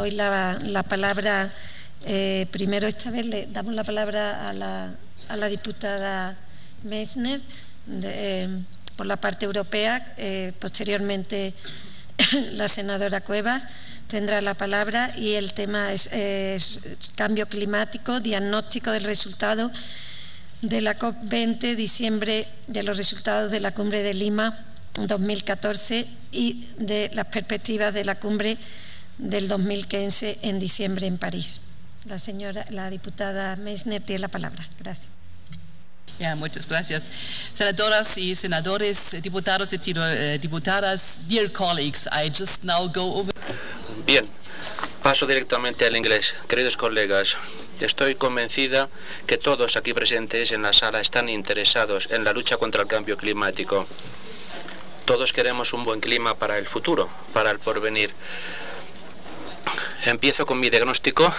doy la palabra, primero esta vez le damos la palabra a la diputada Meissner por la parte europea, posteriormente la senadora Cuevas tendrá la palabra y el tema es cambio climático, diagnóstico del resultado de la COP20, diciembre de los resultados de la Cumbre de Lima 2014 y de las perspectivas de la Cumbre del 2015 en diciembre en París. La diputada Meissner tiene la palabra. Gracias. Muchas gracias. Senadoras y senadores, diputados y diputadas, dear colleagues, I just now go over... Bien, paso directamente al inglés. Queridos colegas, estoy convencida que todos aquí presentes en la sala están interesados en la lucha contra el cambio climático. Todos queremos un buen clima para el futuro, para el porvenir. Empiezo con mi diagnóstico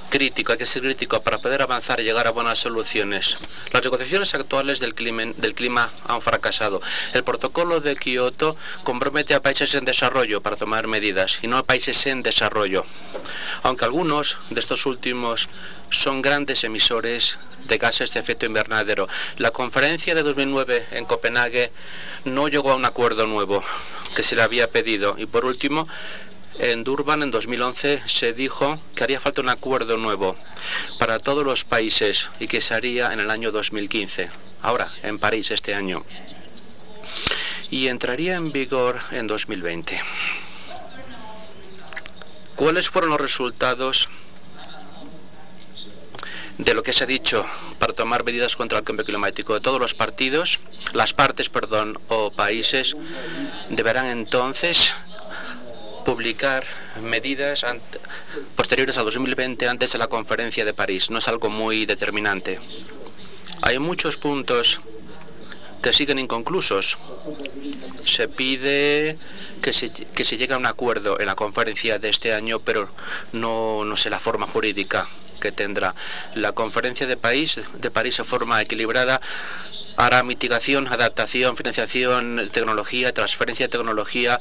crítico. Hay que ser crítico para poder avanzar y llegar a buenas soluciones. Las negociaciones actuales del clima han fracasado. El protocolo de Kioto compromete a países en desarrollo para tomar medidas y no a países en desarrollo. Aunque algunos de estos últimos son grandes emisores de gases de efecto invernadero. La conferencia de 2009 en Copenhague no llegó a un acuerdo nuevo que se le había pedido. Y por último, en Durban en 2011 se dijo que haría falta un acuerdo nuevo para todos los países y que se haría en el año 2015. Ahora, en París este año. Y entraría en vigor en 2020. ¿Cuáles fueron los resultados de lo que se ha dicho para tomar medidas contra el cambio climático? De todos los las partes o países deberán entonces publicar medidas posteriores a 2020 antes de la conferencia de París. No es algo muy determinante. Hay muchos puntos que siguen inconclusos. Se pide que se llegue a un acuerdo en la conferencia de este año, pero no sé la forma jurídica que tendrá. La conferencia de París de forma equilibrada hará mitigación, adaptación, financiación, tecnología, transferencia de tecnología,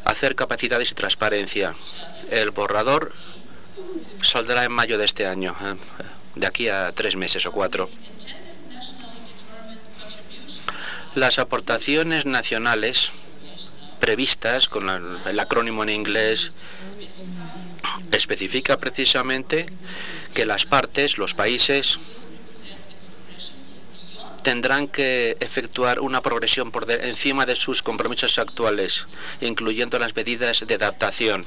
hacer capacidades y transparencia. El borrador saldrá en mayo de este año, de aquí a 3 meses o 4. Las aportaciones nacionales previstas, con el acrónimo en inglés, especifica precisamente que las partes, los países, tendrán que efectuar una progresión por encima de sus compromisos actuales, incluyendo las medidas de adaptación.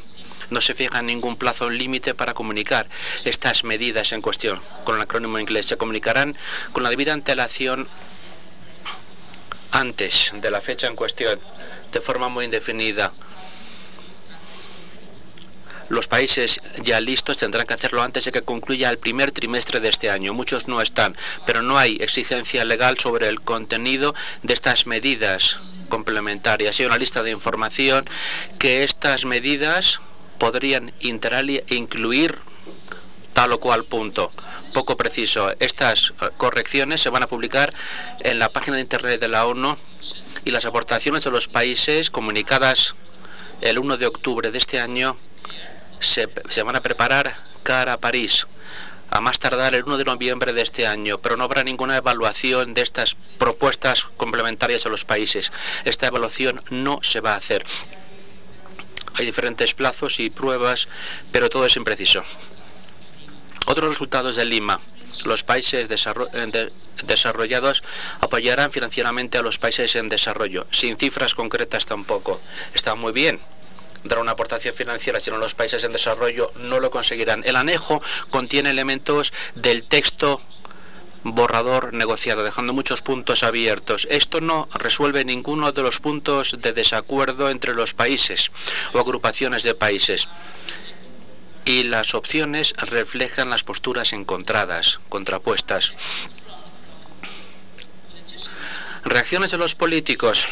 No se fija ningún plazo límite para comunicar estas medidas en cuestión. Con el acrónimo inglés se comunicarán con la debida antelación antes de la fecha en cuestión, de forma muy indefinida. Los países ya listos tendrán que hacerlo antes de que concluya el primer trimestre de este año. Muchos no están, pero no hay exigencia legal sobre el contenido de estas medidas complementarias. Hay una lista de información que estas medidas podrían incluir tal o cual punto. Poco preciso. Estas correcciones se van a publicar en la página de Internet de la ONU y las aportaciones de los países comunicadas el 1 de octubre de este año se van a preparar cara a París, a más tardar el 1 de noviembre de este año, pero no habrá ninguna evaluación de estas propuestas complementarias a los países. Esta evaluación no se va a hacer. Hay diferentes plazos y pruebas, pero todo es impreciso. Otros resultados de Lima. Los países desarrollados apoyarán financieramente a los países en desarrollo, sin cifras concretas tampoco. Está muy bien dar una aportación financiera, si no los países en desarrollo no lo conseguirán. El anejo contiene elementos del texto borrador negociado, dejando muchos puntos abiertos. Esto no resuelve ninguno de los puntos de desacuerdo entre los países o agrupaciones de países. Y las opciones reflejan las posturas encontradas, contrapuestas. Reacciones de los políticos.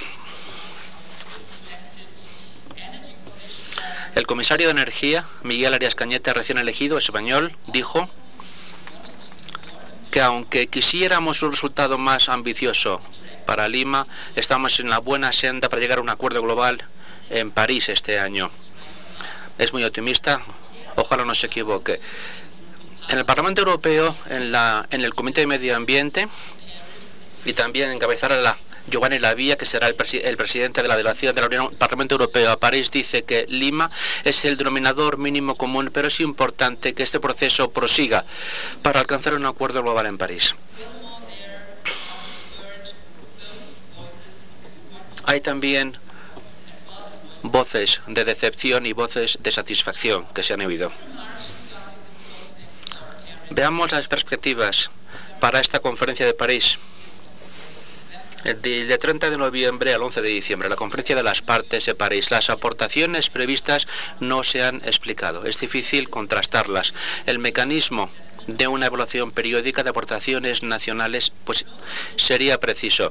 El comisario de Energía, Miguel Arias Cañete, recién elegido, español, dijo que aunque quisiéramos un resultado más ambicioso para Lima, estamos en la buena senda para llegar a un acuerdo global en París este año. es muy optimista, ojalá no se equivoque. En el Parlamento Europeo, en el Comité de Medio Ambiente, y también encabezará Giovanni La Via, que será el presidente de la delegación del Parlamento Europeo a París, dice que Lima es el denominador mínimo común, pero es importante que este proceso prosiga para alcanzar un acuerdo global en París. Hay también voces de decepción y voces de satisfacción que se han oído. Veamos las perspectivas para esta conferencia de París. De 30 de noviembre al 11 de diciembre, la conferencia de las partes de París. Las aportaciones previstas no se han explicado. Es difícil contrastarlas. El mecanismo de una evaluación periódica de aportaciones nacionales pues sería preciso,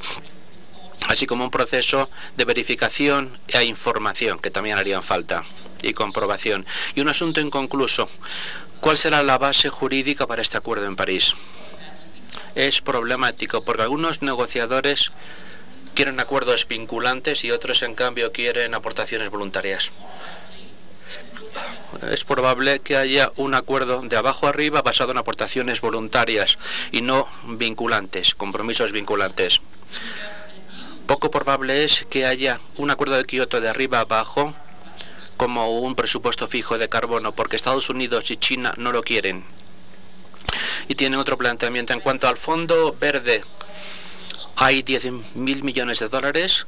así como un proceso de verificación e información que también harían falta y comprobación. Y un asunto inconcluso: ¿cuál será la base jurídica para este acuerdo en París? Es problemático porque algunos negociadores quieren acuerdos vinculantes y otros, en cambio, quieren aportaciones voluntarias. Es probable que haya un acuerdo de abajo arriba basado en aportaciones voluntarias y no vinculantes, compromisos vinculantes. Poco probable es que haya un acuerdo de Kioto de arriba abajo como un presupuesto fijo de carbono, porque Estados Unidos y China no lo quieren. Y tienen otro planteamiento. En cuanto al Fondo Verde, hay 10.000 millones de dólares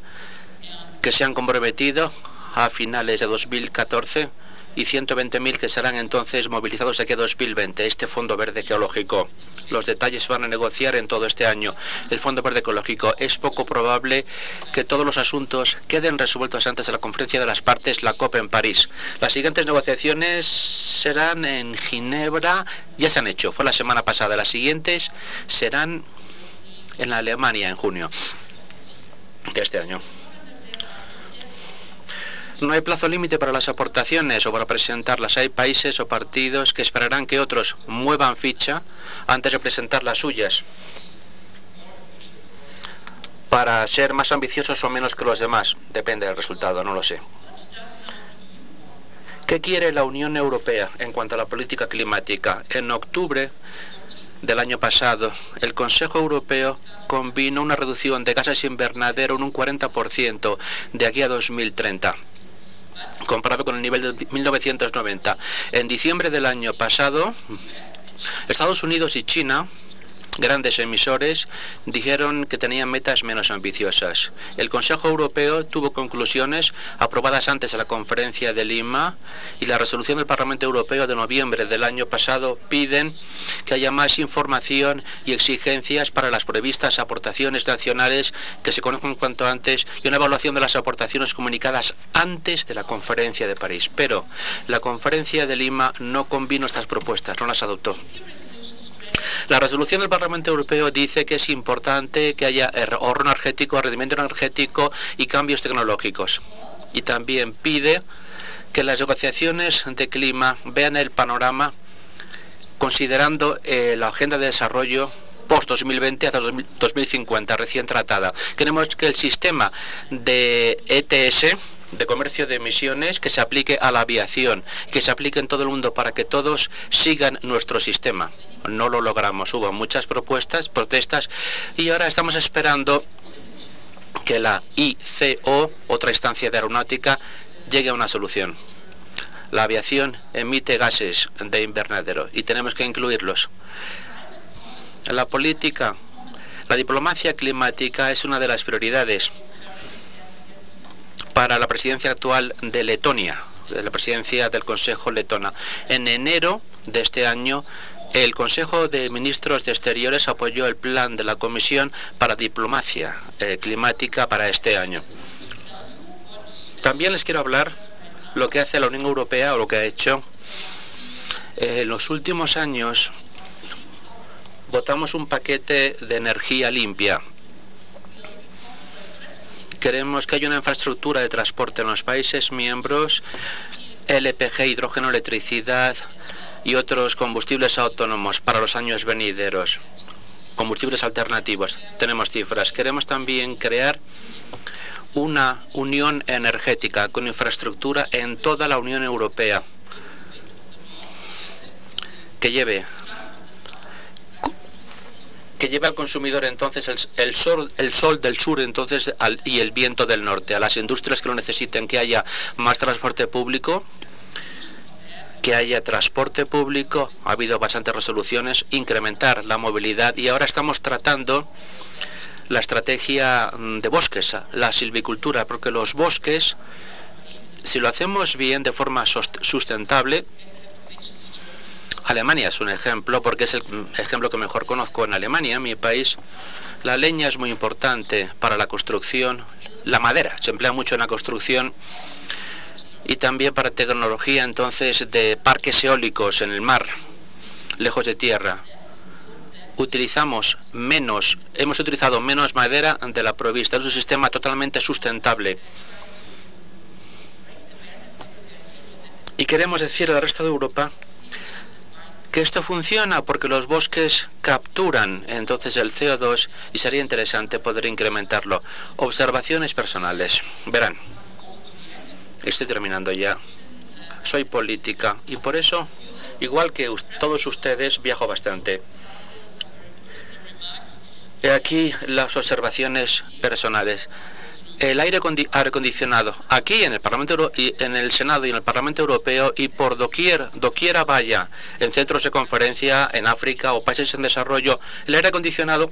que se han comprometido a finales de 2014 y 120.000 que serán entonces movilizados aquí a 2020, este Fondo Verde Ecológico. Los detalles se van a negociar en todo este año. El Fondo Verde Ecológico. Es poco probable que todos los asuntos queden resueltos antes de la conferencia de las partes, la COP en París. Las siguientes negociaciones serán en Ginebra, ya se han hecho, fue la semana pasada. Las siguientes serán en Alemania en junio de este año. No hay plazo límite para las aportaciones o para presentarlas. Hay países o partidos que esperarán que otros muevan ficha antes de presentar las suyas, para ser más ambiciosos o menos que los demás. Depende del resultado, no lo sé. ¿Qué quiere la Unión Europea en cuanto a la política climática? En octubre del año pasado, el Consejo Europeo convino una reducción de gases invernadero en un 40% de aquí a 2030. Comparado con el nivel de 1990. En diciembre del año pasado, Estados Unidos y China, grandes emisores, dijeron que tenían metas menos ambiciosas. El Consejo Europeo tuvo conclusiones aprobadas antes de la conferencia de Lima, y la resolución del Parlamento Europeo de noviembre del año pasado piden que haya más información y exigencias para las previstas aportaciones nacionales, que se conozcan cuanto antes, y una evaluación de las aportaciones comunicadas antes de la conferencia de París. Pero la conferencia de Lima no convino estas propuestas, no las adoptó. La resolución del Parlamento Europeo dice que es importante que haya ahorro energético, rendimiento energético y cambios tecnológicos. Y también pide que las negociaciones de clima vean el panorama considerando la agenda de desarrollo post-2020 hasta 2050, recién tratada. Queremos que el sistema de ETS, de comercio de emisiones, que se aplique a la aviación, que se aplique en todo el mundo para que todos sigan nuestro sistema. No lo logramos. Hubo muchas protestas, y ahora estamos esperando que la ICO, otra instancia de aeronáutica, llegue a una solución. La aviación emite gases de invernadero y tenemos que incluirlos. La política, la diplomacia climática es una de las prioridades para la presidencia actual de Letonia, de la presidencia del Consejo letona. En enero de este año, el Consejo de Ministros de Exteriores apoyó el plan de la Comisión para diplomacia climática para este año. También les quiero hablar lo que hace la Unión Europea, o lo que ha hecho. En los últimos años votamos un paquete de energía limpia. Queremos que haya una infraestructura de transporte en los países miembros, LPG, hidrógeno, electricidad y otros combustibles autónomos para los años venideros, combustibles alternativos. Tenemos cifras. Queremos también crear una unión energética con infraestructura en toda la Unión Europea que lleve al consumidor entonces el sol del sur entonces y el viento del norte, a las industrias que lo necesiten, que haya más transporte público, ha habido bastantes resoluciones, incrementar la movilidad, y ahora estamos tratando la estrategia de bosques, la silvicultura, porque los bosques, si lo hacemos bien de forma sustentable, Alemania es un ejemplo, porque es el ejemplo que mejor conozco. En Alemania, mi país, la leña es muy importante para la construcción, la madera se emplea mucho en la construcción y también para tecnología entonces de parques eólicos en el mar, lejos de tierra. Hemos utilizado menos madera de la provista. Es un sistema totalmente sustentable. Y queremos decir al resto de Europa que esto funciona porque los bosques capturan entonces el CO2 y sería interesante poder incrementarlo. Observaciones personales. Verán, estoy terminando ya. Soy política y por eso, igual que todos ustedes, viajo bastante. He aquí las observaciones personales. El aire acondicionado aquí en el Parlamento, en el Senado y en el Parlamento Europeo, y por doquiera vaya, en centros de conferencia en África o países en desarrollo, el aire acondicionado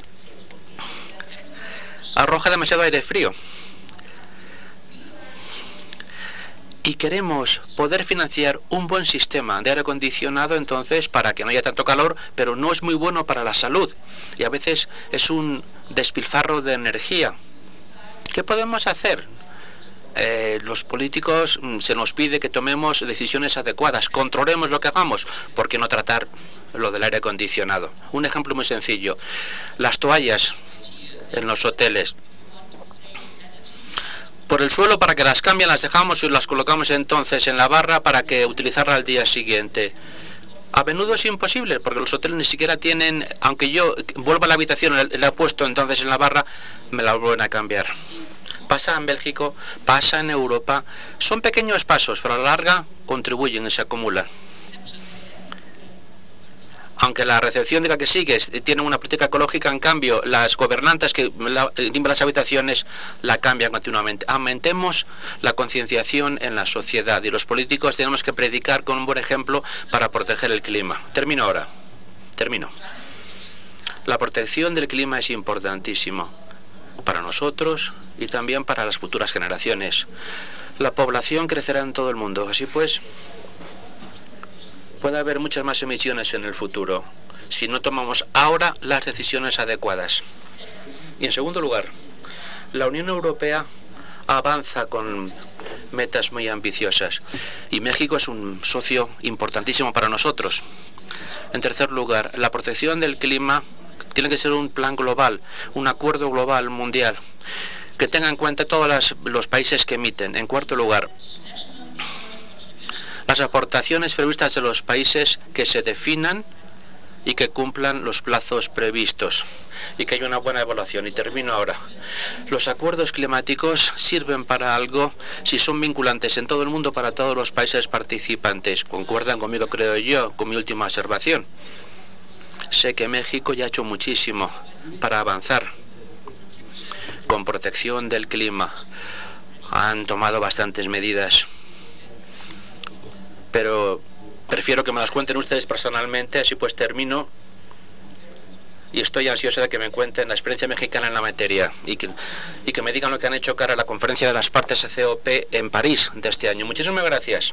arroja demasiado aire frío. Y queremos poder financiar un buen sistema de aire acondicionado entonces para que no haya tanto calor, pero no es muy bueno para la salud. Y a veces es un despilfarro de energía. ¿Qué podemos hacer? Los políticos se nos pide que tomemos decisiones adecuadas, controlemos lo que hagamos. ¿Por qué no tratar lo del aire acondicionado? Un ejemplo muy sencillo. Las toallas en los hoteles. Por el suelo, para que las cambien, las dejamos y las colocamos entonces en la barra para que utilizarla al día siguiente. A menudo es imposible porque los hoteles ni siquiera tienen, aunque yo vuelva a la habitación, la he puesto entonces en la barra, me la vuelven a cambiar. Pasa en Bélgica, pasa en Europa. Son pequeños pasos, pero a la larga contribuyen y se acumulan. Aunque la recepción diga que sigue, tiene una política ecológica, en cambio, las gobernantes que limpian las habitaciones la cambian continuamente. Aumentemos la concienciación en la sociedad y los políticos tenemos que predicar con un buen ejemplo para proteger el clima. Termino ahora. La protección del clima es importantísimo para nosotros y también para las futuras generaciones. La población crecerá en todo el mundo, así pues puede haber muchas más emisiones en el futuro si no tomamos ahora las decisiones adecuadas. Y en segundo lugar, la Unión Europea avanza con metas muy ambiciosas y México es un socio importantísimo para nosotros. En tercer lugar, la protección del clima tiene que ser un plan global, un acuerdo global mundial que tenga en cuenta todos los países que emiten. En cuarto lugar, las aportaciones previstas de los países que se definan y que cumplan los plazos previstos y que haya una buena evaluación. Y termino ahora. Los acuerdos climáticos sirven para algo si son vinculantes en todo el mundo para todos los países participantes. ¿Concuerdan conmigo, creo yo, con mi última observación? Sé que México ya ha hecho muchísimo para avanzar con protección del clima. Han tomado bastantes medidas, pero prefiero que me las cuenten ustedes personalmente, así pues termino y estoy ansioso de que me cuenten la experiencia mexicana en la materia y que me digan lo que han hecho cara a la conferencia de las partes COP en París de este año. Muchísimas gracias.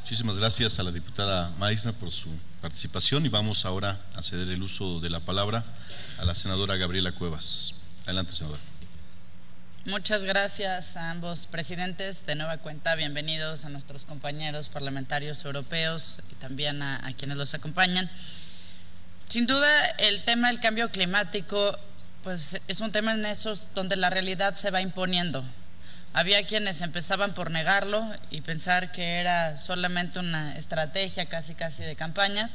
Muchísimas gracias a la diputada Meissner por su participación y vamos ahora a ceder el uso de la palabra a la senadora Gabriela Cuevas. Adelante, senadora. Muchas gracias a ambos presidentes. De nueva cuenta, bienvenidos a nuestros compañeros parlamentarios europeos y también a quienes los acompañan. Sin duda, el tema del cambio climático pues, es un tema en esos donde la realidad se va imponiendo. Había quienes empezaban por negarlo y pensar que era solamente una estrategia casi de campañas,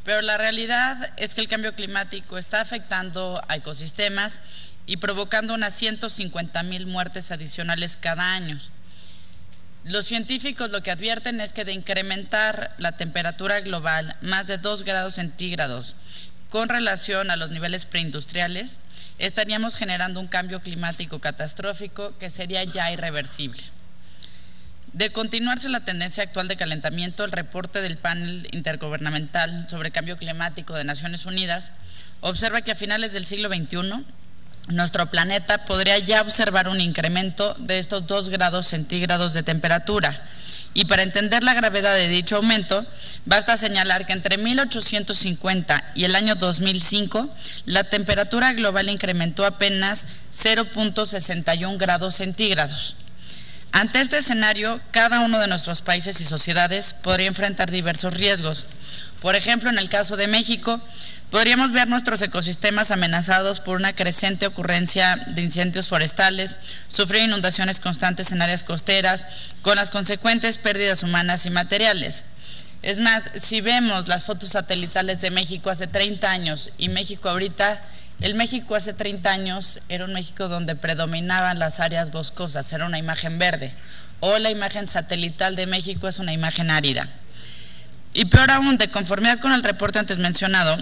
pero la realidad es que el cambio climático está afectando a ecosistemas y provocando unas 150,000 muertes adicionales cada año. Los científicos lo que advierten es que de incrementar la temperatura global más de 2 grados centígrados con relación a los niveles preindustriales, estaríamos generando un cambio climático catastrófico que sería ya irreversible. De continuarse la tendencia actual de calentamiento, el reporte del Panel Intergubernamental sobre Cambio Climático de Naciones Unidas observa que a finales del siglo XXI nuestro planeta podría ya observar un incremento de estos 2 grados centígrados de temperatura. Y para entender la gravedad de dicho aumento, basta señalar que entre 1850 y el año 2005, la temperatura global incrementó apenas 0.61 grados centígrados. Ante este escenario, cada uno de nuestros países y sociedades podría enfrentar diversos riesgos. Por ejemplo, en el caso de México, podríamos ver nuestros ecosistemas amenazados por una creciente ocurrencia de incendios forestales, sufrir inundaciones constantes en áreas costeras, con las consecuentes pérdidas humanas y materiales. Es más, si vemos las fotos satelitales de México hace 30 años y México ahorita, el México hace 30 años era un México donde predominaban las áreas boscosas, era una imagen verde. Hoy la imagen satelital de México es una imagen árida. Y peor aún, de conformidad con el reporte antes mencionado,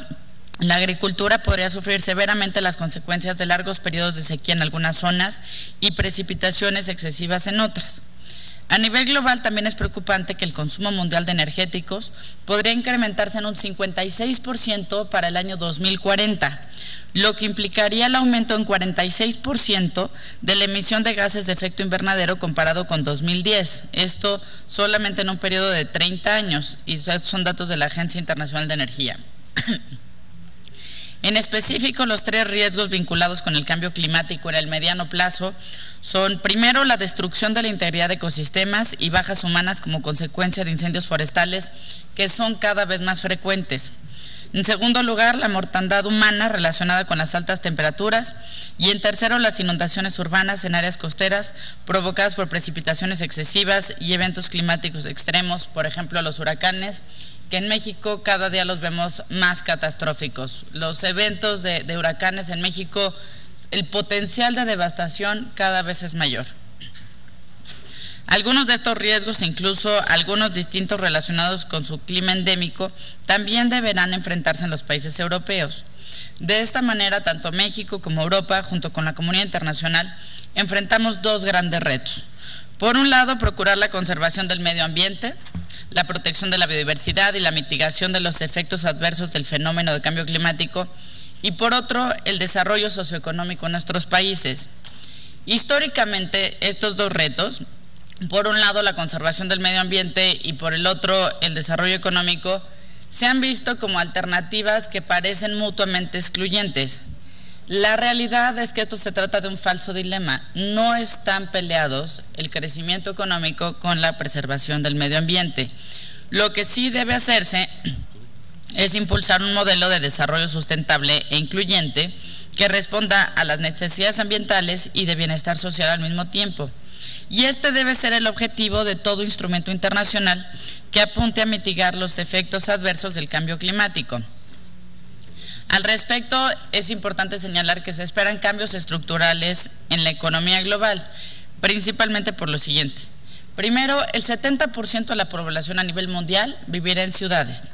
la agricultura podría sufrir severamente las consecuencias de largos periodos de sequía en algunas zonas y precipitaciones excesivas en otras. A nivel global también es preocupante que el consumo mundial de energéticos podría incrementarse en un 56% para el año 2040, lo que implicaría el aumento en 46% de la emisión de gases de efecto invernadero comparado con 2010. Esto solamente en un periodo de 30 años, y son datos de la Agencia Internacional de Energía. En específico, los 3 riesgos vinculados con el cambio climático en el mediano plazo son, primero, la destrucción de la integridad de ecosistemas y bajas humanas como consecuencia de incendios forestales que son cada vez más frecuentes. En segundo lugar, la mortandad humana relacionada con las altas temperaturas. Y en tercero, las inundaciones urbanas en áreas costeras provocadas por precipitaciones excesivas y eventos climáticos extremos, por ejemplo, los huracanes, que en México cada día los vemos más catastróficos. Los eventos de huracanes en México, el potencial de devastación cada vez es mayor. Algunos de estos riesgos, incluso algunos distintos relacionados con su clima endémico, también deberán enfrentarse en los países europeos. De esta manera, tanto México como Europa, junto con la comunidad internacional, enfrentamos 2 grandes retos. Por un lado, procurar la conservación del medio ambiente, la protección de la biodiversidad y la mitigación de los efectos adversos del fenómeno de cambio climático, y por otro, el desarrollo socioeconómico en nuestros países. Históricamente, estos 2 retos, por un lado la conservación del medio ambiente y por el otro el desarrollo económico, se han visto como alternativas que parecen mutuamente excluyentes. La realidad es que esto se trata de un falso dilema. No están peleados el crecimiento económico con la preservación del medio ambiente. Lo que sí debe hacerse es impulsar un modelo de desarrollo sustentable e incluyente que responda a las necesidades ambientales y de bienestar social al mismo tiempo. Y este debe ser el objetivo de todo instrumento internacional que apunte a mitigar los efectos adversos del cambio climático. Al respecto, es importante señalar que se esperan cambios estructurales en la economía global, principalmente por lo siguiente. Primero, el 70% de la población a nivel mundial vivirá en ciudades.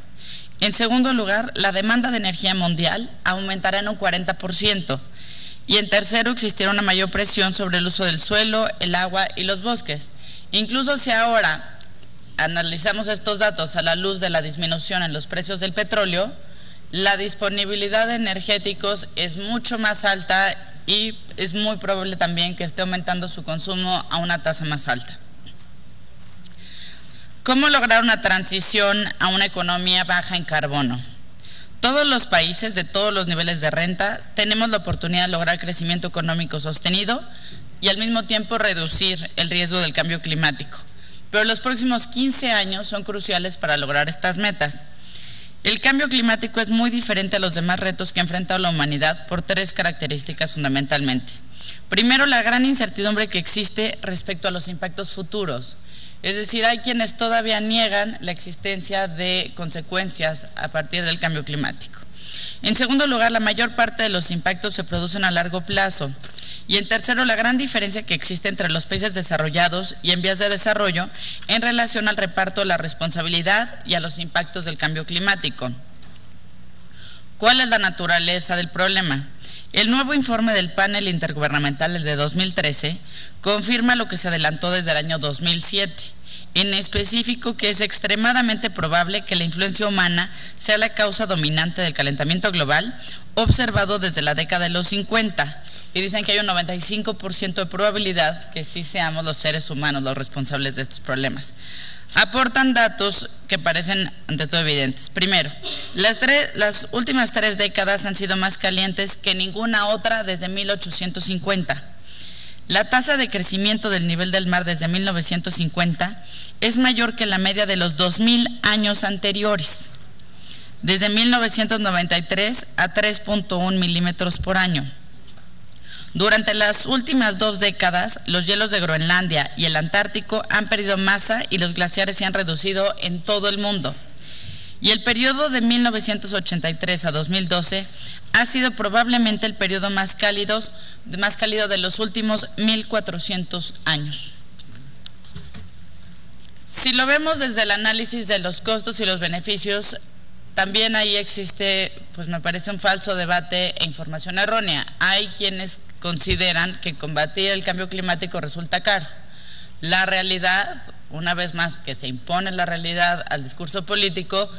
En segundo lugar, la demanda de energía mundial aumentará en un 40%. Y en tercero, existirá una mayor presión sobre el uso del suelo, el agua y los bosques. Incluso si ahora analizamos estos datos a la luz de la disminución en los precios del petróleo, la disponibilidad de energéticos es mucho más alta y es muy probable también que esté aumentando su consumo a una tasa más alta. ¿Cómo lograr una transición a una economía baja en carbono? Todos los países de todos los niveles de renta tenemos la oportunidad de lograr crecimiento económico sostenido y al mismo tiempo reducir el riesgo del cambio climático. Pero los próximos 15 años son cruciales para lograr estas metas. El cambio climático es muy diferente a los demás retos que ha enfrentado la humanidad por 3 características fundamentalmente. Primero, la gran incertidumbre que existe respecto a los impactos futuros. Es decir, hay quienes todavía niegan la existencia de consecuencias a partir del cambio climático. En segundo lugar, la mayor parte de los impactos se producen a largo plazo. Y en tercero, la gran diferencia que existe entre los países desarrollados y en vías de desarrollo en relación al reparto de la responsabilidad y a los impactos del cambio climático. ¿Cuál es la naturaleza del problema? El nuevo informe del panel intergubernamental, el de 2013, confirma lo que se adelantó desde el año 2007, en específico que es extremadamente probable que la influencia humana sea la causa dominante del calentamiento global observado desde la década de los 50. Y dicen que hay un 95% de probabilidad que sí seamos los seres humanos los responsables de estos problemas. Aportan datos que parecen ante todo evidentes. Primero, las últimas 3 décadas han sido más calientes que ninguna otra desde 1850. La tasa de crecimiento del nivel del mar desde 1950 es mayor que la media de los 2000 años anteriores, desde 1993 a 3.1 milímetros por año. Durante las últimas 2 décadas, los hielos de Groenlandia y el Antártico han perdido masa y los glaciares se han reducido en todo el mundo. Y el periodo de 1983 a 2012 ha sido probablemente el periodo más cálido de los últimos 1400 años. Si lo vemos desde el análisis de los costos y los beneficios, también ahí existe, pues me parece, un falso debate e información errónea. Hay quienes consideran que combatir el cambio climático resulta caro. La realidad, una vez más que se impone la realidad al discurso político,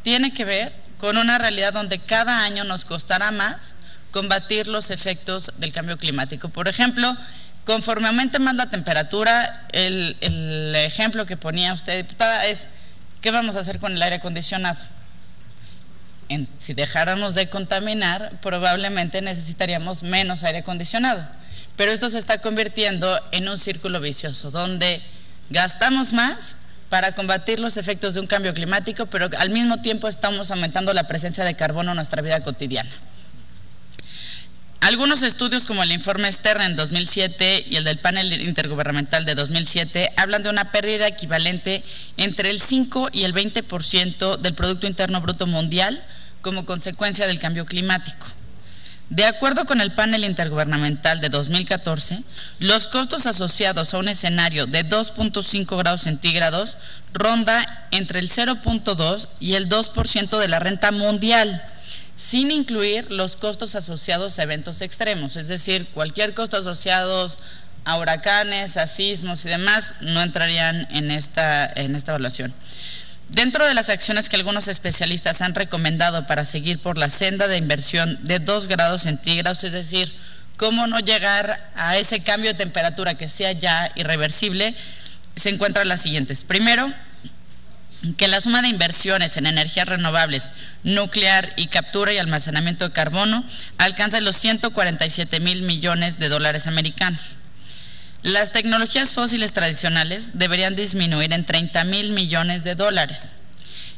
tiene que ver con una realidad donde cada año nos costará más combatir los efectos del cambio climático. Por ejemplo, conforme aumente más la temperatura, el ejemplo que ponía usted, diputada, es ¿qué vamos a hacer con el aire acondicionado? Si dejáramos de contaminar, probablemente necesitaríamos menos aire acondicionado. Pero esto se está convirtiendo en un círculo vicioso, donde gastamos más para combatir los efectos de un cambio climático, pero al mismo tiempo estamos aumentando la presencia de carbono en nuestra vida cotidiana. Algunos estudios, como el informe Stern en 2007 y el del panel intergubernamental de 2007, hablan de una pérdida equivalente entre el 5 y el 20% del Producto Interno Bruto Mundial como consecuencia del cambio climático. De acuerdo con el panel intergubernamental de 2014, los costos asociados a un escenario de 2.5 grados centígrados ronda entre el 0.2 y el 2% de la renta mundial, sin incluir los costos asociados a eventos extremos, es decir, cualquier costo asociado a huracanes, a sismos y demás no entrarían en esta evaluación. Dentro de las acciones que algunos especialistas han recomendado para seguir por la senda de inversión de 2 grados centígrados, es decir, cómo no llegar a ese cambio de temperatura que sea ya irreversible, se encuentran las siguientes. Primero, que la suma de inversiones en energías renovables, nuclear y captura y almacenamiento de carbono alcanza los 147,000 millones de dólares americanos. Las tecnologías fósiles tradicionales deberían disminuir en 30,000 millones de dólares.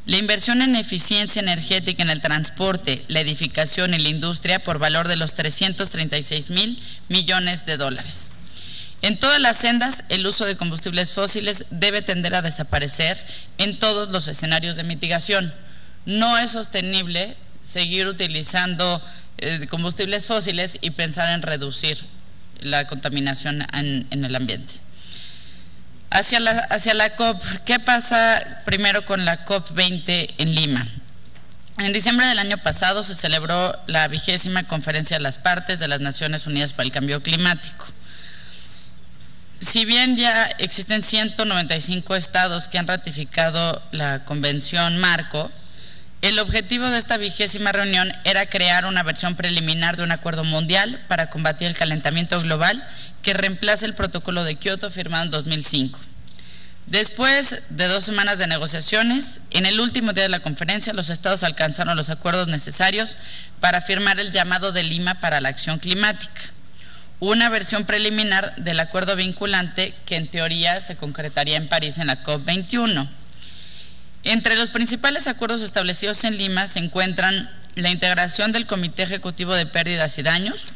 La inversión en eficiencia energética en el transporte, la edificación y la industria por valor de los 336,000 millones de dólares. En todas las sendas, el uso de combustibles fósiles debe tender a desaparecer en todos los escenarios de mitigación. No es sostenible seguir utilizando combustibles fósiles y pensar en reducir la contaminación en el ambiente. Hacia la COP, ¿qué pasa primero con la COP20 en Lima? En diciembre del año pasado se celebró la 20ª Conferencia de las Partes de las Naciones Unidas para el Cambio Climático. Si bien ya existen 195 estados que han ratificado la Convención Marco, el objetivo de esta 20ª reunión era crear una versión preliminar de un acuerdo mundial para combatir el calentamiento global que reemplace el protocolo de Kioto firmado en 2005. Después de 2 semanas de negociaciones, en el último día de la conferencia, los estados alcanzaron los acuerdos necesarios para firmar el llamado de Lima para la acción climática, una versión preliminar del acuerdo vinculante que en teoría se concretaría en París en la COP21. Entre los principales acuerdos establecidos en Lima se encuentran la integración del Comité Ejecutivo de Pérdidas y Daños,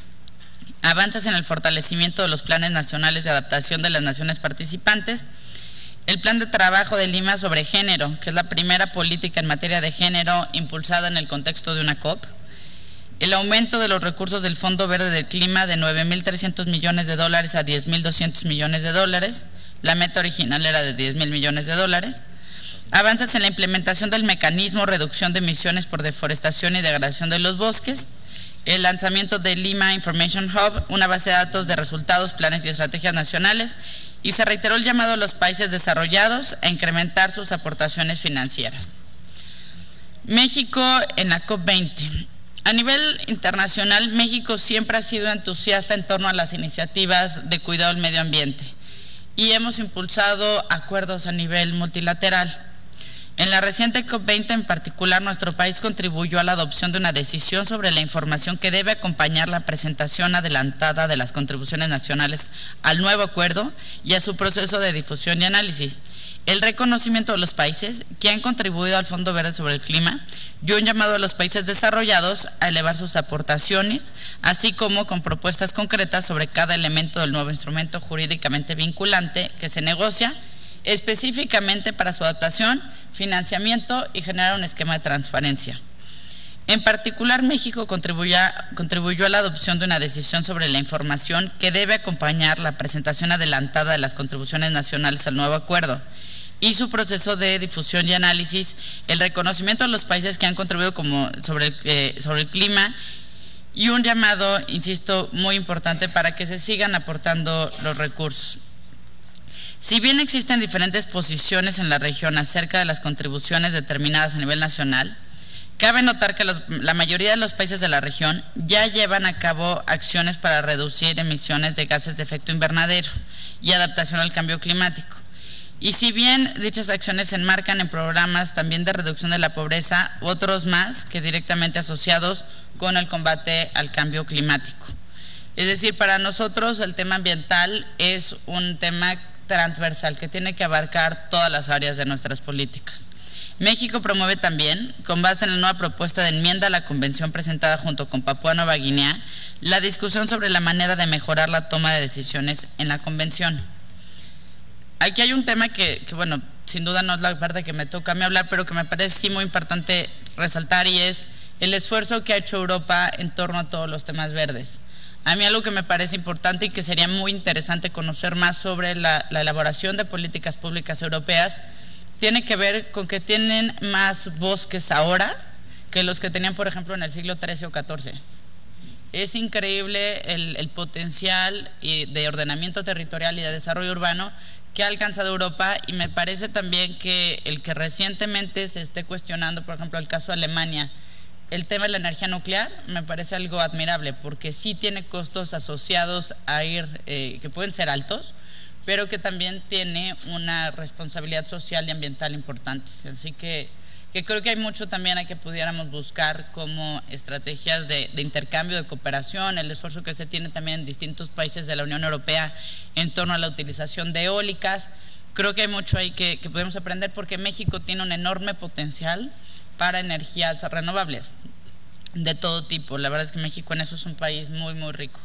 avances en el fortalecimiento de los planes nacionales de adaptación de las naciones participantes, el Plan de Trabajo de Lima sobre género, que es la primera política en materia de género impulsada en el contexto de una COP, el aumento de los recursos del Fondo Verde del Clima de $9.300 millones a $10.200 millones, la meta original era de $10.000 millones, avances en la implementación del mecanismo reducción de emisiones por deforestación y degradación de los bosques, el lanzamiento de Lima Information Hub, una base de datos de resultados, planes y estrategias nacionales, y se reiteró el llamado a los países desarrollados a incrementar sus aportaciones financieras. México en la COP20. A nivel internacional, México siempre ha sido entusiasta en torno a las iniciativas de cuidado del medio ambiente y hemos impulsado acuerdos a nivel multilateral. En la reciente COP20 en particular, nuestro país contribuyó a la adopción de una decisión sobre la información que debe acompañar la presentación adelantada de las contribuciones nacionales al nuevo acuerdo y a su proceso de difusión y análisis, el reconocimiento de los países que han contribuido al Fondo Verde sobre el Clima y un llamado a los países desarrollados a elevar sus aportaciones, así como con propuestas concretas sobre cada elemento del nuevo instrumento jurídicamente vinculante que se negocia específicamente para su adaptación, financiamiento y generar un esquema de transparencia. En particular, México contribuyó a la adopción de una decisión sobre la información que debe acompañar la presentación adelantada de las contribuciones nacionales al nuevo acuerdo y su proceso de difusión y análisis, el reconocimiento de los países que han contribuido sobre el clima y un llamado, insisto, muy importante para que se sigan aportando los recursos. Si bien existen diferentes posiciones en la región acerca de las contribuciones determinadas a nivel nacional, cabe notar que la mayoría de los países de la región ya llevan a cabo acciones para reducir emisiones de gases de efecto invernadero y adaptación al cambio climático. Y si bien dichas acciones se enmarcan en programas también de reducción de la pobreza, otros más que directamente asociados con el combate al cambio climático. Es decir, para nosotros el tema ambiental es un tema transversal que tiene que abarcar todas las áreas de nuestras políticas. México promueve también, con base en la nueva propuesta de enmienda a la convención presentada junto con Papúa Nueva Guinea, la discusión sobre la manera de mejorar la toma de decisiones en la convención. Aquí hay un tema que bueno, sin duda no es la parte que me toca a mí hablar, pero que me parece sí muy importante resaltar, y es el esfuerzo que ha hecho Europa en torno a todos los temas verdes. A mí algo que me parece importante y que sería muy interesante conocer más sobre la elaboración de políticas públicas europeas tiene que ver con que tienen más bosques ahora que los que tenían, por ejemplo, en el siglo XIII o XIV. Es increíble el potencial de ordenamiento territorial y de desarrollo urbano que ha alcanzado Europa, y me parece también que el que recientemente se esté cuestionando, por ejemplo, el caso de Alemania, el tema de la energía nuclear, me parece algo admirable, porque sí tiene costos asociados a que pueden ser altos, pero que también tiene una responsabilidad social y ambiental importante. Así que creo que hay mucho también a que pudiéramos buscar como estrategias de intercambio, de cooperación, el esfuerzo que se tiene también en distintos países de la Unión Europea en torno a la utilización de eólicas. Creo que hay mucho ahí que podemos aprender, porque México tiene un enorme potencial para energías renovables de todo tipo. La verdad es que México en eso es un país muy, muy rico.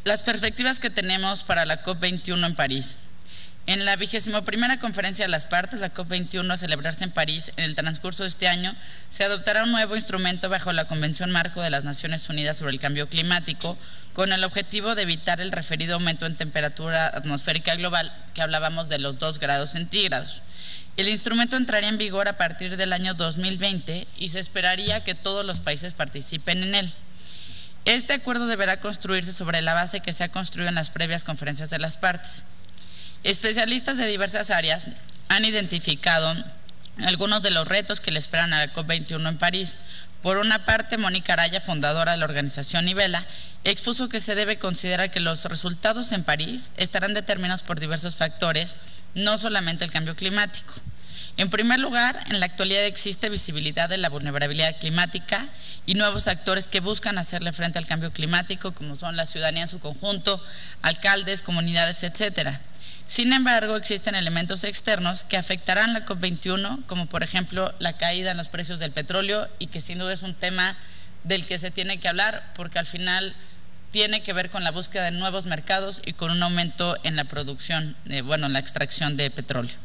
Las perspectivas que tenemos para la COP21 en París. En la 21ª Conferencia de las Partes, la COP21, a celebrarse en París en el transcurso de este año, se adoptará un nuevo instrumento bajo la Convención Marco de las Naciones Unidas sobre el Cambio Climático, con el objetivo de evitar el referido aumento en temperatura atmosférica global, que hablábamos de los 2 grados centígrados. El instrumento entraría en vigor a partir del año 2020 y se esperaría que todos los países participen en él. Este acuerdo deberá construirse sobre la base que se ha construido en las previas conferencias de las partes. Especialistas de diversas áreas han identificado algunos de los retos que le esperan a la COP21 en París. Por una parte, Mónica Araya, fundadora de la organización Nivela, expuso que se debe considerar que los resultados en París estarán determinados por diversos factores, no solamente el cambio climático. En primer lugar, en la actualidad existe visibilidad de la vulnerabilidad climática y nuevos actores que buscan hacerle frente al cambio climático, como son la ciudadanía en su conjunto, alcaldes, comunidades, etcétera. Sin embargo, existen elementos externos que afectarán la COP21, como por ejemplo la caída en los precios del petróleo, y que sin duda es un tema del que se tiene que hablar porque al final tiene que ver con la búsqueda de nuevos mercados y con un aumento en la producción, en la extracción de petróleo.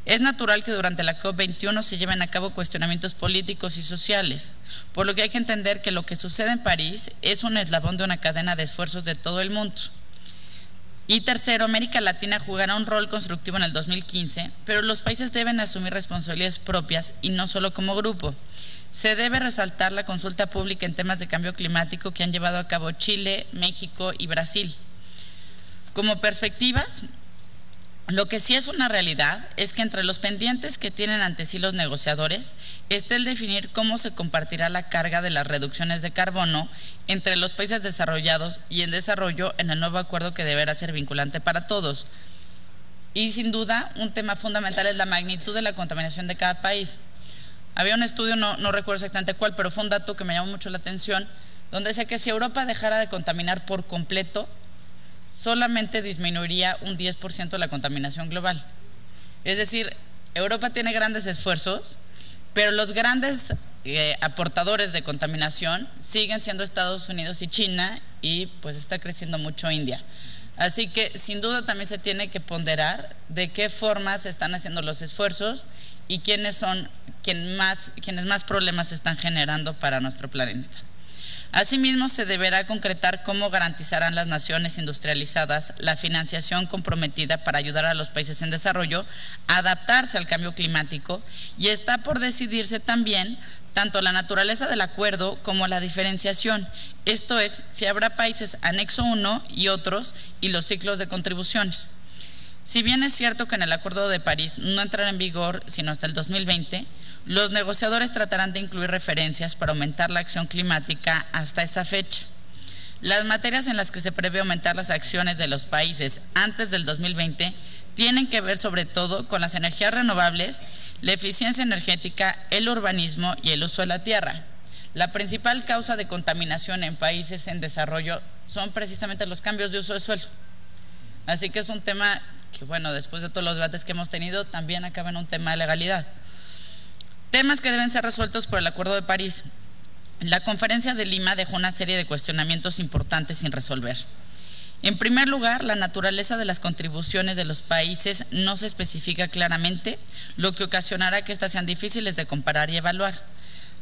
Es natural que durante la COP21 se lleven a cabo cuestionamientos políticos y sociales, por lo que hay que entender que lo que sucede en París es un eslabón de una cadena de esfuerzos de todo el mundo. Y tercero, América Latina jugará un rol constructivo en el 2015, pero los países deben asumir responsabilidades propias y no solo como grupo. Se debe resaltar la consulta pública en temas de cambio climático que han llevado a cabo Chile, México y Brasil. Como perspectivas, lo que sí es una realidad es que entre los pendientes que tienen ante sí los negociadores está el definir cómo se compartirá la carga de las reducciones de carbono entre los países desarrollados y en desarrollo en el nuevo acuerdo que deberá ser vinculante para todos. Y sin duda, un tema fundamental es la magnitud de la contaminación de cada país. Había un estudio, no recuerdo exactamente cuál, pero fue un dato que me llamó mucho la atención, donde decía que si Europa dejara de contaminar por completo, solamente disminuiría un 10% la contaminación global. Es decir, Europa tiene grandes esfuerzos, pero los grandes aportadores de contaminación siguen siendo Estados Unidos y China, y pues está creciendo mucho India. Así que sin duda también se tiene que ponderar de qué forma se están haciendo los esfuerzos y quiénes son quienes más problemas están generando para nuestro planeta. Asimismo, se deberá concretar cómo garantizarán las naciones industrializadas la financiación comprometida para ayudar a los países en desarrollo a adaptarse al cambio climático, y está por decidirse también tanto la naturaleza del acuerdo como la diferenciación, esto es, si habrá países anexo 1 y otros, y los ciclos de contribuciones. Si bien es cierto que en el Acuerdo de París no entrará en vigor sino hasta el 2020, los negociadores tratarán de incluir referencias para aumentar la acción climática hasta esta fecha. Las materias en las que se prevé aumentar las acciones de los países antes del 2020 tienen que ver sobre todo con las energías renovables, la eficiencia energética, el urbanismo y el uso de la tierra. La principal causa de contaminación en países en desarrollo son precisamente los cambios de uso de suelo. Así que es un tema que, después de todos los debates que hemos tenido, también acaba en un tema de legalidad. Temas que deben ser resueltos por el Acuerdo de París. La Conferencia de Lima dejó una serie de cuestionamientos importantes sin resolver. En primer lugar, la naturaleza de las contribuciones de los países no se especifica claramente, lo que ocasionará que éstas sean difíciles de comparar y evaluar.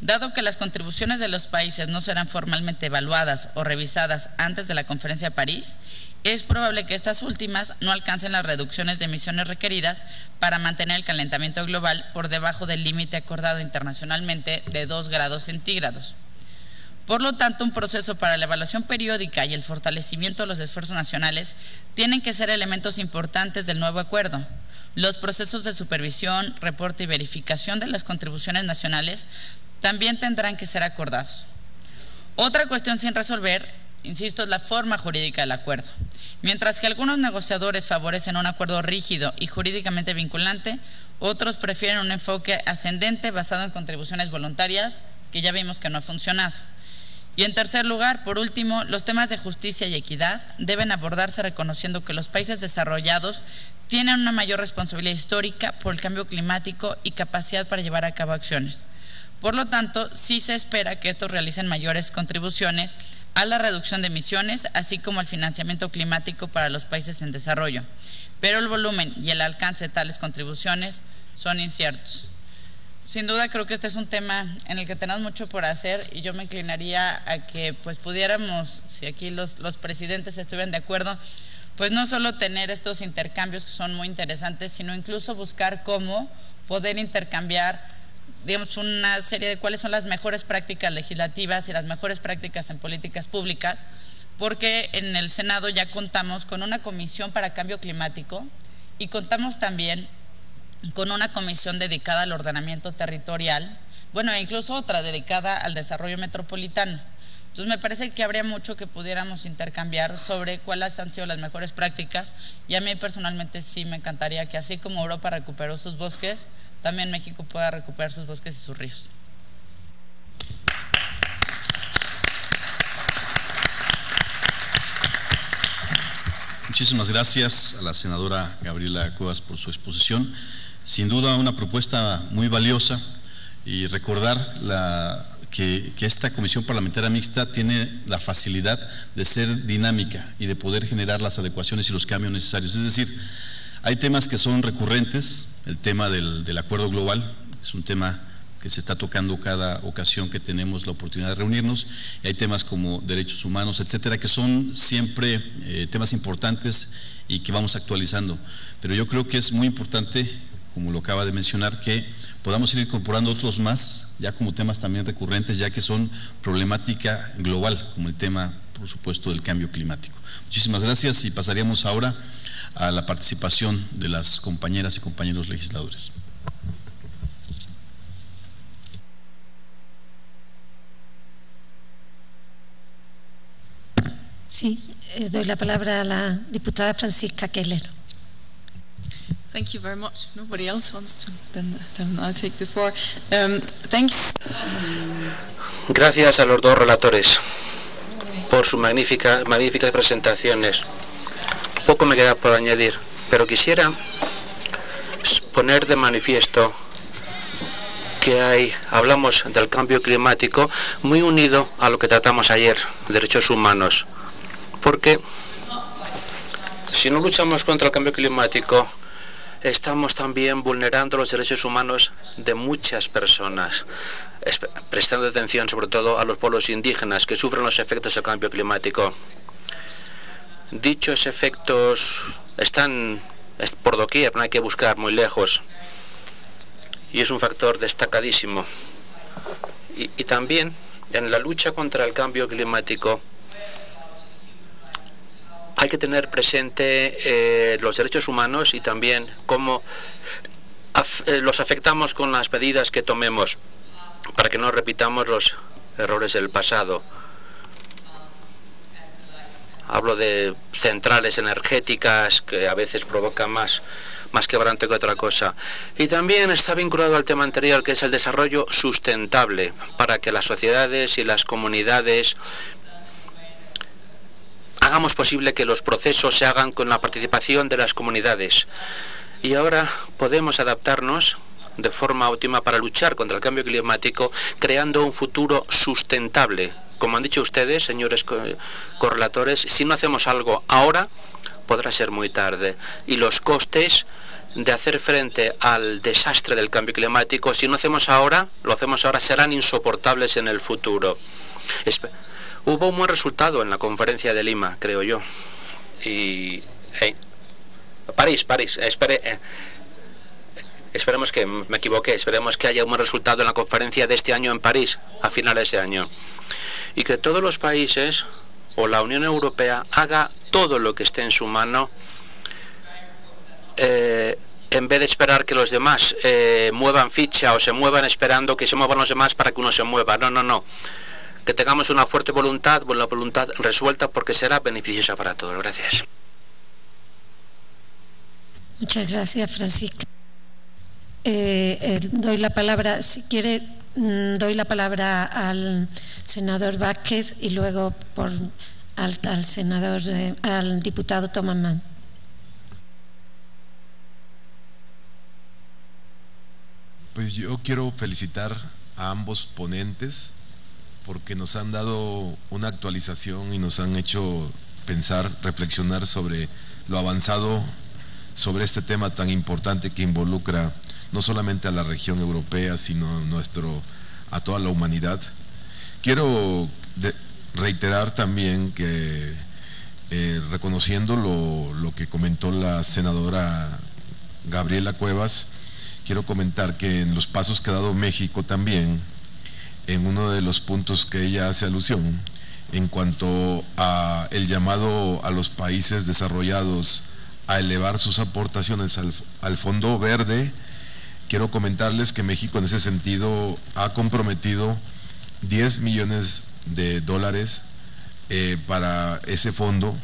Dado que las contribuciones de los países no serán formalmente evaluadas o revisadas antes de la Conferencia de París, es probable que estas últimas no alcancen las reducciones de emisiones requeridas para mantener el calentamiento global por debajo del límite acordado internacionalmente de 2 grados centígrados. Por lo tanto, un proceso para la evaluación periódica y el fortalecimiento de los esfuerzos nacionales tienen que ser elementos importantes del nuevo acuerdo. Los procesos de supervisión, reporte y verificación de las contribuciones nacionales también tendrán que ser acordados. Otra cuestión sin resolver, insisto, es la forma jurídica del acuerdo. Mientras que algunos negociadores favorecen un acuerdo rígido y jurídicamente vinculante, otros prefieren un enfoque ascendente basado en contribuciones voluntarias, que ya vimos que no ha funcionado. Y en tercer lugar, por último, los temas de justicia y equidad deben abordarse reconociendo que los países desarrollados tienen una mayor responsabilidad histórica por el cambio climático y capacidad para llevar a cabo acciones. Por lo tanto, sí se espera que estos realicen mayores contribuciones a la reducción de emisiones, así como al financiamiento climático para los países en desarrollo. Pero el volumen y el alcance de tales contribuciones son inciertos. Sin duda creo que este es un tema en el que tenemos mucho por hacer, y yo me inclinaría a que pudiéramos, si aquí los presidentes estuvieran de acuerdo, pues no solo tener estos intercambios que son muy interesantes, sino incluso buscar cómo poder intercambiar, digamos, una serie de cuáles son las mejores prácticas legislativas y las mejores prácticas en políticas públicas, porque en el Senado ya contamos con una comisión para cambio climático y contamos también con una comisión dedicada al ordenamiento territorial, e incluso otra dedicada al desarrollo metropolitano. Entonces me parece que habría mucho que pudiéramos intercambiar sobre cuáles han sido las mejores prácticas, y a mí personalmente sí me encantaría que así como Europa recuperó sus bosques, también México pueda recuperar sus bosques y sus ríos. Muchísimas gracias a la senadora Gabriela Cuevas por su exposición. Sin duda una propuesta muy valiosa, y recordar que esta comisión parlamentaria mixta tiene la facilidad de ser dinámica y de poder generar las adecuaciones y los cambios necesarios. Es decir, hay temas que son recurrentes. El tema del acuerdo global es un tema que se está tocando cada ocasión que tenemos la oportunidad de reunirnos, y hay temas como derechos humanos, etcétera, que son siempre temas importantes y que vamos actualizando. Pero yo creo que es muy importante, como lo acaba de mencionar, que podamos ir incorporando otros más, ya como temas también recurrentes, ya que son problemática global, como el tema, por supuesto, del cambio climático. Muchísimas gracias, y pasaríamos ahora a la participación de las compañeras y compañeros legisladores. Sí, doy la palabra a la diputada Francisca Keller. Thank you very much. Nobody else wants to, then I'll take the floor. Thanks. Gracias a los dos relatores por sus magníficas presentaciones. Poco me queda por añadir, pero quisiera poner de manifiesto que hablamos del cambio climático muy unido a lo que tratamos ayer, derechos humanos. Porque si no luchamos contra el cambio climático, estamos también vulnerando los derechos humanos de muchas personas, prestando atención sobre todo a los pueblos indígenas que sufren los efectos del cambio climático. Dichos efectos están por doquier, no hay que buscar muy lejos, y es un factor destacadísimo. Y también en la lucha contra el cambio climático hay que tener presente los derechos humanos y también cómo los afectamos con las medidas que tomemos para que no repitamos los errores del pasado. Hablo de centrales energéticas que a veces provocan más quebranto que otra cosa. Y también está vinculado al tema anterior, que es el desarrollo sustentable, para que las sociedades y las comunidades hagamos posible que los procesos se hagan con la participación de las comunidades. Y ahora podemos adaptarnos de forma óptima para luchar contra el cambio climático, creando un futuro sustentable. Como han dicho ustedes, señores correlatores, si no hacemos algo ahora, podrá ser muy tarde. Y los costes de hacer frente al desastre del cambio climático, si no hacemos ahora, serán insoportables en el futuro. Hubo un buen resultado en la conferencia de Lima, creo yo. Y París, esperemos que me equivoqué, esperemos que haya un buen resultado en la conferencia de este año en París, a finales de año. Y que todos los países o la Unión Europea haga todo lo que esté en su mano, en vez de esperar que los demás muevan ficha o se muevan esperando que se muevan los demás para que uno se mueva. No. Que tengamos una fuerte voluntad, voluntad resuelta, porque será beneficiosa para todos. Gracias. Muchas gracias, Francisca. Doy la palabra, si quiere, doy la palabra al senador Vázquez y luego al diputado Thomas Mann. Pues yo quiero felicitar a ambos ponentes porque nos han dado una actualización y nos han hecho pensar, reflexionar sobre lo avanzado sobre este tema tan importante que involucra no solamente a la región europea, sino a toda la humanidad. Quiero reiterar también que, reconociendo lo que comentó la senadora Gabriela Cuevas, quiero comentar que en los pasos que ha dado México también, en uno de los puntos que ella hace alusión, en cuanto a el llamado a los países desarrollados a elevar sus aportaciones al Fondo Verde, quiero comentarles que México en ese sentido ha comprometido $10 millones para ese fondo,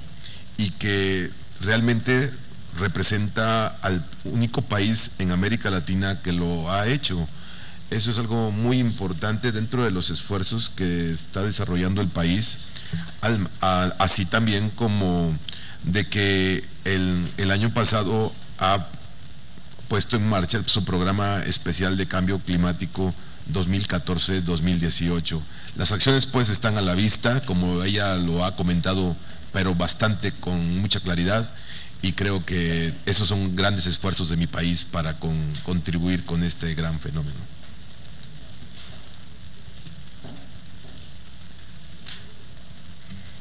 y que realmente representa al único país en América Latina que lo ha hecho. Eso es algo muy importante dentro de los esfuerzos que está desarrollando el país, así también como de que el año pasado ha puesto en marcha su programa especial de cambio climático 2014-2018. Las acciones pues están a la vista, como ella lo ha comentado, pero bastante con mucha claridad, y creo que esos son grandes esfuerzos de mi país para contribuir con este gran fenómeno.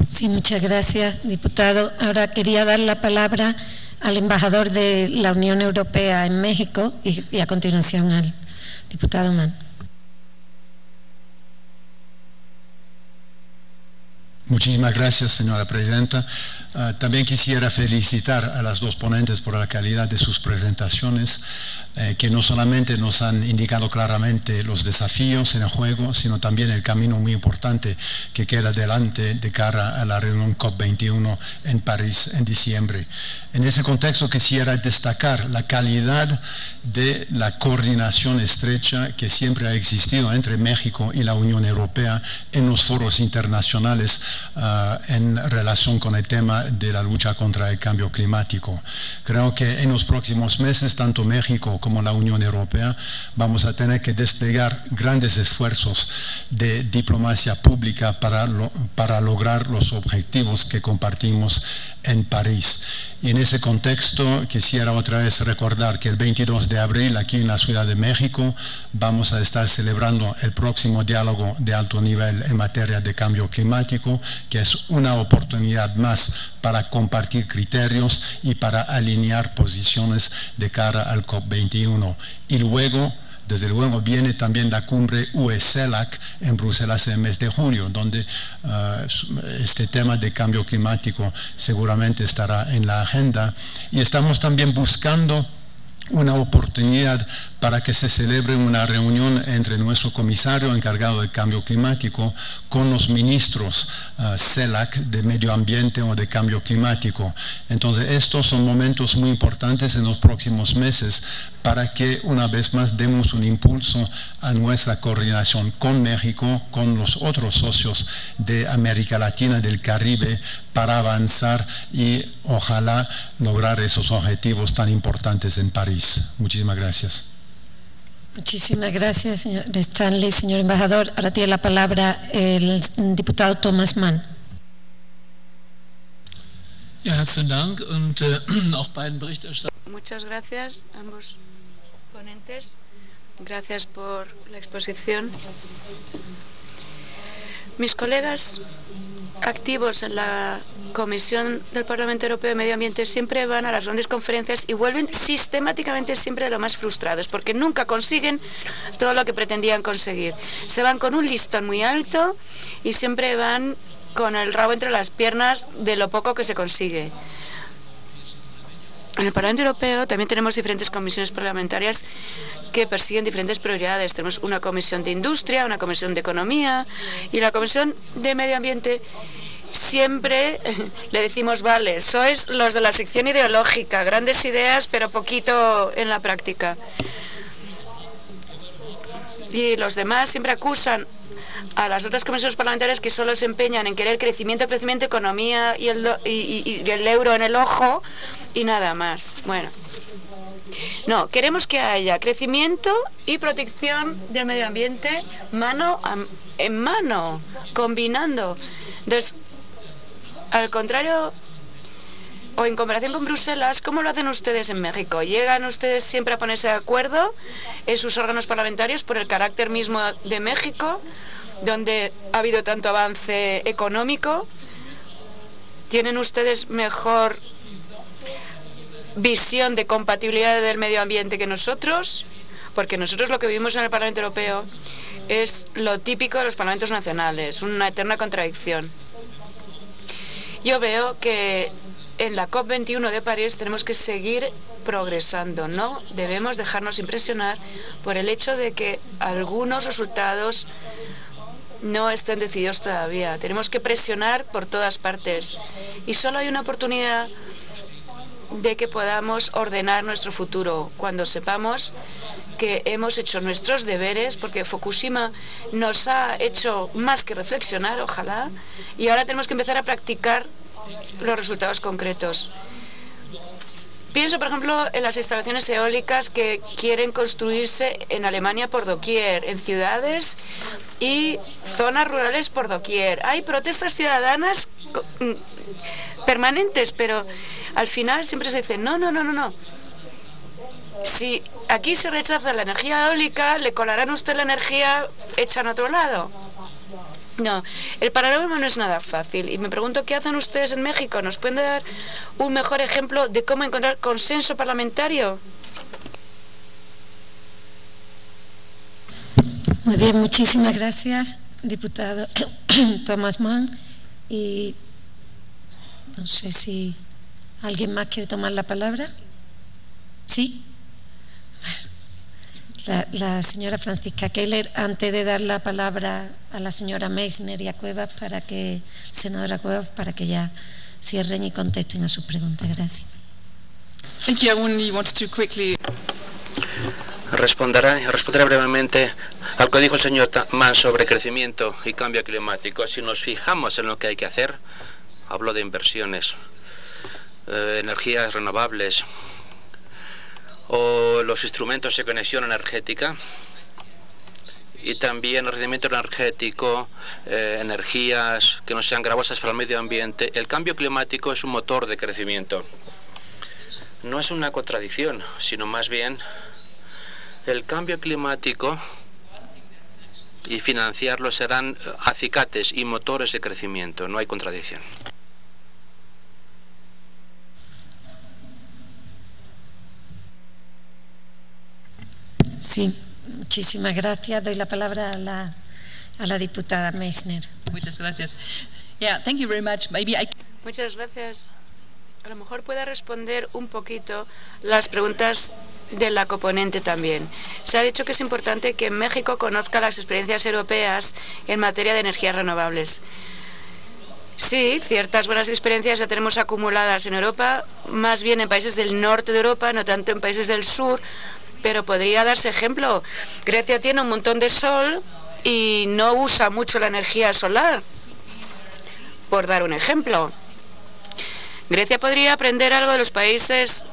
Sí, muchas gracias, diputado. Ahora quería dar la palabra al embajador de la Unión Europea en México y a continuación al diputado Mann. Muchísimas gracias, señora presidenta. También quisiera felicitar a las dos ponentes por la calidad de sus presentaciones, que no solamente nos han indicado claramente los desafíos en el juego, sino también el camino muy importante que queda delante de cara a la reunión COP21 en París en diciembre. En ese contexto quisiera destacar la calidad de la coordinación estrecha que siempre ha existido entre México y la Unión Europea en los foros internacionales en relación con el tema de la lucha contra el cambio climático. Creo que en los próximos meses, tanto México como la Unión Europea vamos a tener que desplegar grandes esfuerzos de diplomacia pública para lograr los objetivos que compartimos en París. Y en ese contexto quisiera otra vez recordar que el 22 de abril aquí en la Ciudad de México vamos a estar celebrando el próximo diálogo de alto nivel en materia de cambio climático, que es una oportunidad más para compartir criterios y para alinear posiciones de cara al COP21. Y luego, desde luego, viene también la cumbre UE-CELAC en Bruselas en el mes de junio, donde este tema de cambio climático seguramente estará en la agenda. Y estamos también buscando una oportunidad para que se celebre una reunión entre nuestro comisario encargado del cambio climático con los ministros CELAC de medio ambiente o de cambio climático. Entonces estos son momentos muy importantes en los próximos meses para que una vez más demos un impulso a nuestra coordinación con México, con los otros socios de América Latina, del Caribe, para avanzar y ojalá lograr esos objetivos tan importantes en París. Muchísimas gracias. Muchísimas gracias, señor Stanley. Señor embajador, ahora tiene la palabra el diputado Thomas Mann. Ja, herzlichen Dank und auch beiden Berichterstattern. Muchas gracias a ambos ponentes. Gracias por la exposición. Mis colegas activos en la Comisión del Parlamento Europeo de Medio Ambiente siempre van a las grandes conferencias y vuelven sistemáticamente siempre lo más frustrados, porque nunca consiguen todo lo que pretendían conseguir. Se van con un listón muy alto y siempre van con el rabo entre las piernas de lo poco que se consigue. En el Parlamento Europeo también tenemos diferentes comisiones parlamentarias que persiguen diferentes prioridades. Tenemos una comisión de industria, una comisión de economía y la comisión de medio ambiente. Siempre le decimos, vale, sois los de la sección ideológica, grandes ideas pero poquito en la práctica. Y los demás siempre acusan a las otras comisiones parlamentarias que solo se empeñan en querer crecimiento, economía y el euro en el ojo y nada más. Bueno, no, queremos que haya crecimiento y protección del medio ambiente mano en mano, combinando. Entonces, al contrario, o en comparación con Bruselas, ¿cómo lo hacen ustedes en México? ¿Llegan ustedes siempre a ponerse de acuerdo en sus órganos parlamentarios por el carácter mismo de México, donde ha habido tanto avance económico? ¿Tienen ustedes mejor visión de compatibilidad del medio ambiente que nosotros? Porque nosotros lo que vivimos en el Parlamento Europeo es lo típico de los parlamentos nacionales, una eterna contradicción. Yo veo que en la COP21 de París tenemos que seguir progresando. No debemos dejarnos impresionar por el hecho de que algunos resultados no estén decididos todavía. Tenemos que presionar por todas partes. Y solo hay una oportunidad de que podamos ordenar nuestro futuro, cuando sepamos que hemos hecho nuestros deberes, porque Fukushima nos ha hecho más que reflexionar, ojalá, y ahora tenemos que empezar a practicar los resultados concretos. Pienso, por ejemplo, en las instalaciones eólicas que quieren construirse en Alemania por doquier, en ciudades y zonas rurales por doquier. Hay protestas ciudadanas permanentes, pero al final siempre se dice, no. Si aquí se rechaza la energía eólica, le colarán a usted la energía hecha en otro lado. No, el panorama no es nada fácil y me pregunto qué hacen ustedes en México. ¿Nos pueden dar un mejor ejemplo de cómo encontrar consenso parlamentario? Muy bien, muchísimas gracias, diputado Thomas Mann. Y no sé si alguien más quiere tomar la palabra. ¿Sí? La señora Francisca Keller, antes de dar la palabra a la señora Meissner y a Cuevas, senadora Cuevas, para que ya cierren y contesten a sus preguntas. Gracias. Thank you. I only wanted to quickly... Responderé brevemente al que dijo el señor Mann sobre crecimiento y cambio climático. Si nos fijamos en lo que hay que hacer, hablo de inversiones, energías renovables, o los instrumentos de conexión energética y también el rendimiento energético, energías que no sean gravosas para el medio ambiente. El cambio climático es un motor de crecimiento. No es una contradicción, sino más bien el cambio climático y financiarlo serán acicates y motores de crecimiento. No hay contradicción. Sí, muchísimas gracias. Doy la palabra a la diputada Meissner. Muchas gracias. Yeah, thank you very much. Muchas gracias. A lo mejor pueda responder un poquito las preguntas de la coponente también. Se ha dicho que es importante que México conozca las experiencias europeas en materia de energías renovables. Sí, ciertas buenas experiencias ya tenemos acumuladas en Europa, más bien en países del norte de Europa, no tanto en países del sur, pero podría darse ejemplo. Grecia tiene un montón de sol y no usa mucho la energía solar, por dar un ejemplo. Grecia podría aprender algo de los países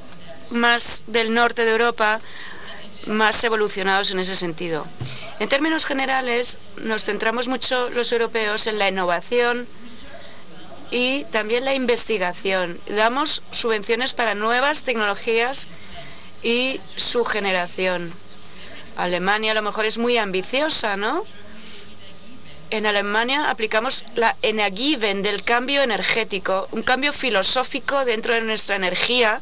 más del norte de Europa, más evolucionados en ese sentido. En términos generales, nos centramos mucho los europeos en la innovación y también la investigación. Damos subvenciones para nuevas tecnologías y su generación. Alemania a lo mejor es muy ambiciosa, ¿no? En Alemania aplicamos la Energiewende del cambio energético, un cambio filosófico dentro de nuestra energía,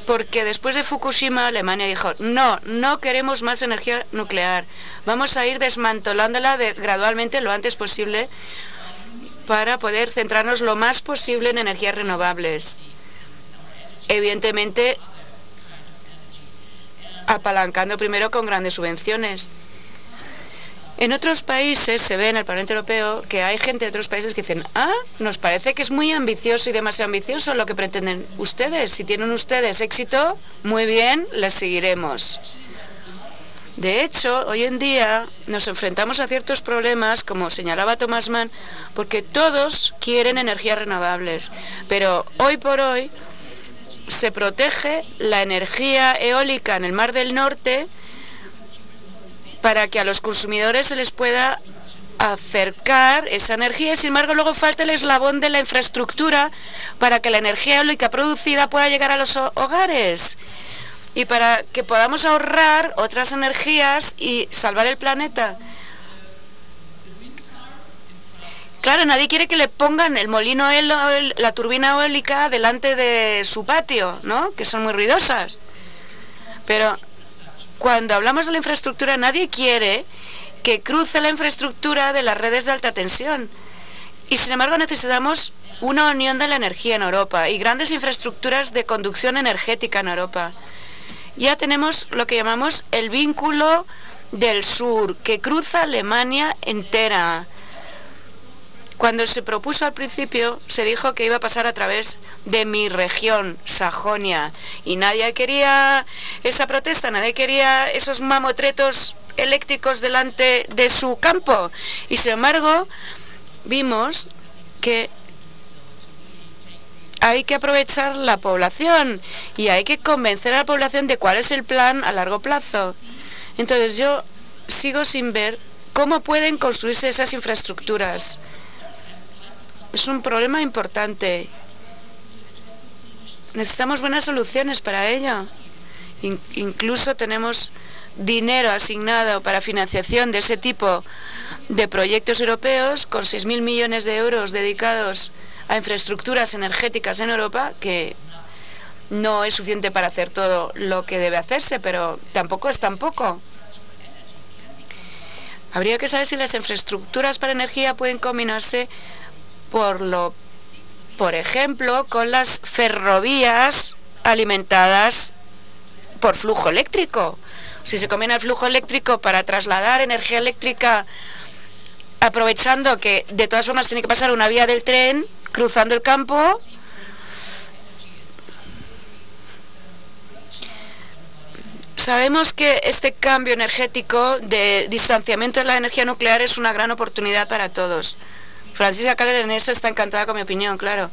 porque después de Fukushima Alemania dijo, no queremos más energía nuclear, vamos a ir desmantelándola gradualmente lo antes posible para poder centrarnos lo más posible en energías renovables. Evidentemente, apalancando primero con grandes subvenciones. En otros países se ve en el Parlamento Europeo que hay gente de otros países que dicen, nos parece que es muy ambicioso y demasiado ambicioso lo que pretenden ustedes. Si tienen ustedes éxito, muy bien, les seguiremos. De hecho, hoy en día nos enfrentamos a ciertos problemas, como señalaba Thomas Mann, porque todos quieren energías renovables, pero hoy por hoy se protege la energía eólica en el Mar del Norte para que a los consumidores se les pueda acercar esa energía y, sin embargo, luego falta el eslabón de la infraestructura para que la energía eólica producida pueda llegar a los hogares y para que podamos ahorrar otras energías y salvar el planeta. Claro, nadie quiere que le pongan el molino, la turbina eólica delante de su patio, ¿no? Que son muy ruidosas. Pero cuando hablamos de la infraestructura, nadie quiere que cruce la infraestructura de las redes de alta tensión. Y sin embargo necesitamos una unión de la energía en Europa y grandes infraestructuras de conducción energética en Europa. Ya tenemos lo que llamamos el vínculo del sur, que cruza Alemania entera. Cuando se propuso al principio, se dijo que iba a pasar a través de mi región, Sajonia, y nadie quería esa protesta, nadie quería esos mamotretos eléctricos delante de su campo. Y sin embargo, vimos que hay que aprovechar la población y hay que convencer a la población de cuál es el plan a largo plazo. Entonces yo sigo sin ver cómo pueden construirse esas infraestructuras. Es un problema importante. Necesitamos buenas soluciones para ello. Incluso tenemos dinero asignado para financiación de ese tipo de proyectos europeos con 6.000 millones de euros dedicados a infraestructuras energéticas en Europa, que no es suficiente para hacer todo lo que debe hacerse, pero tampoco es tan poco. Habría que saber si las infraestructuras para energía pueden combinarse, por ejemplo, con las ferrovías alimentadas por flujo eléctrico. Si se combina el flujo eléctrico para trasladar energía eléctrica, aprovechando que de todas formas tiene que pasar una vía del tren cruzando el campo, sabemos que este cambio energético de distanciamiento de la energía nuclear es una gran oportunidad para todos. Francisca Keller en eso está encantada con mi opinión, claro.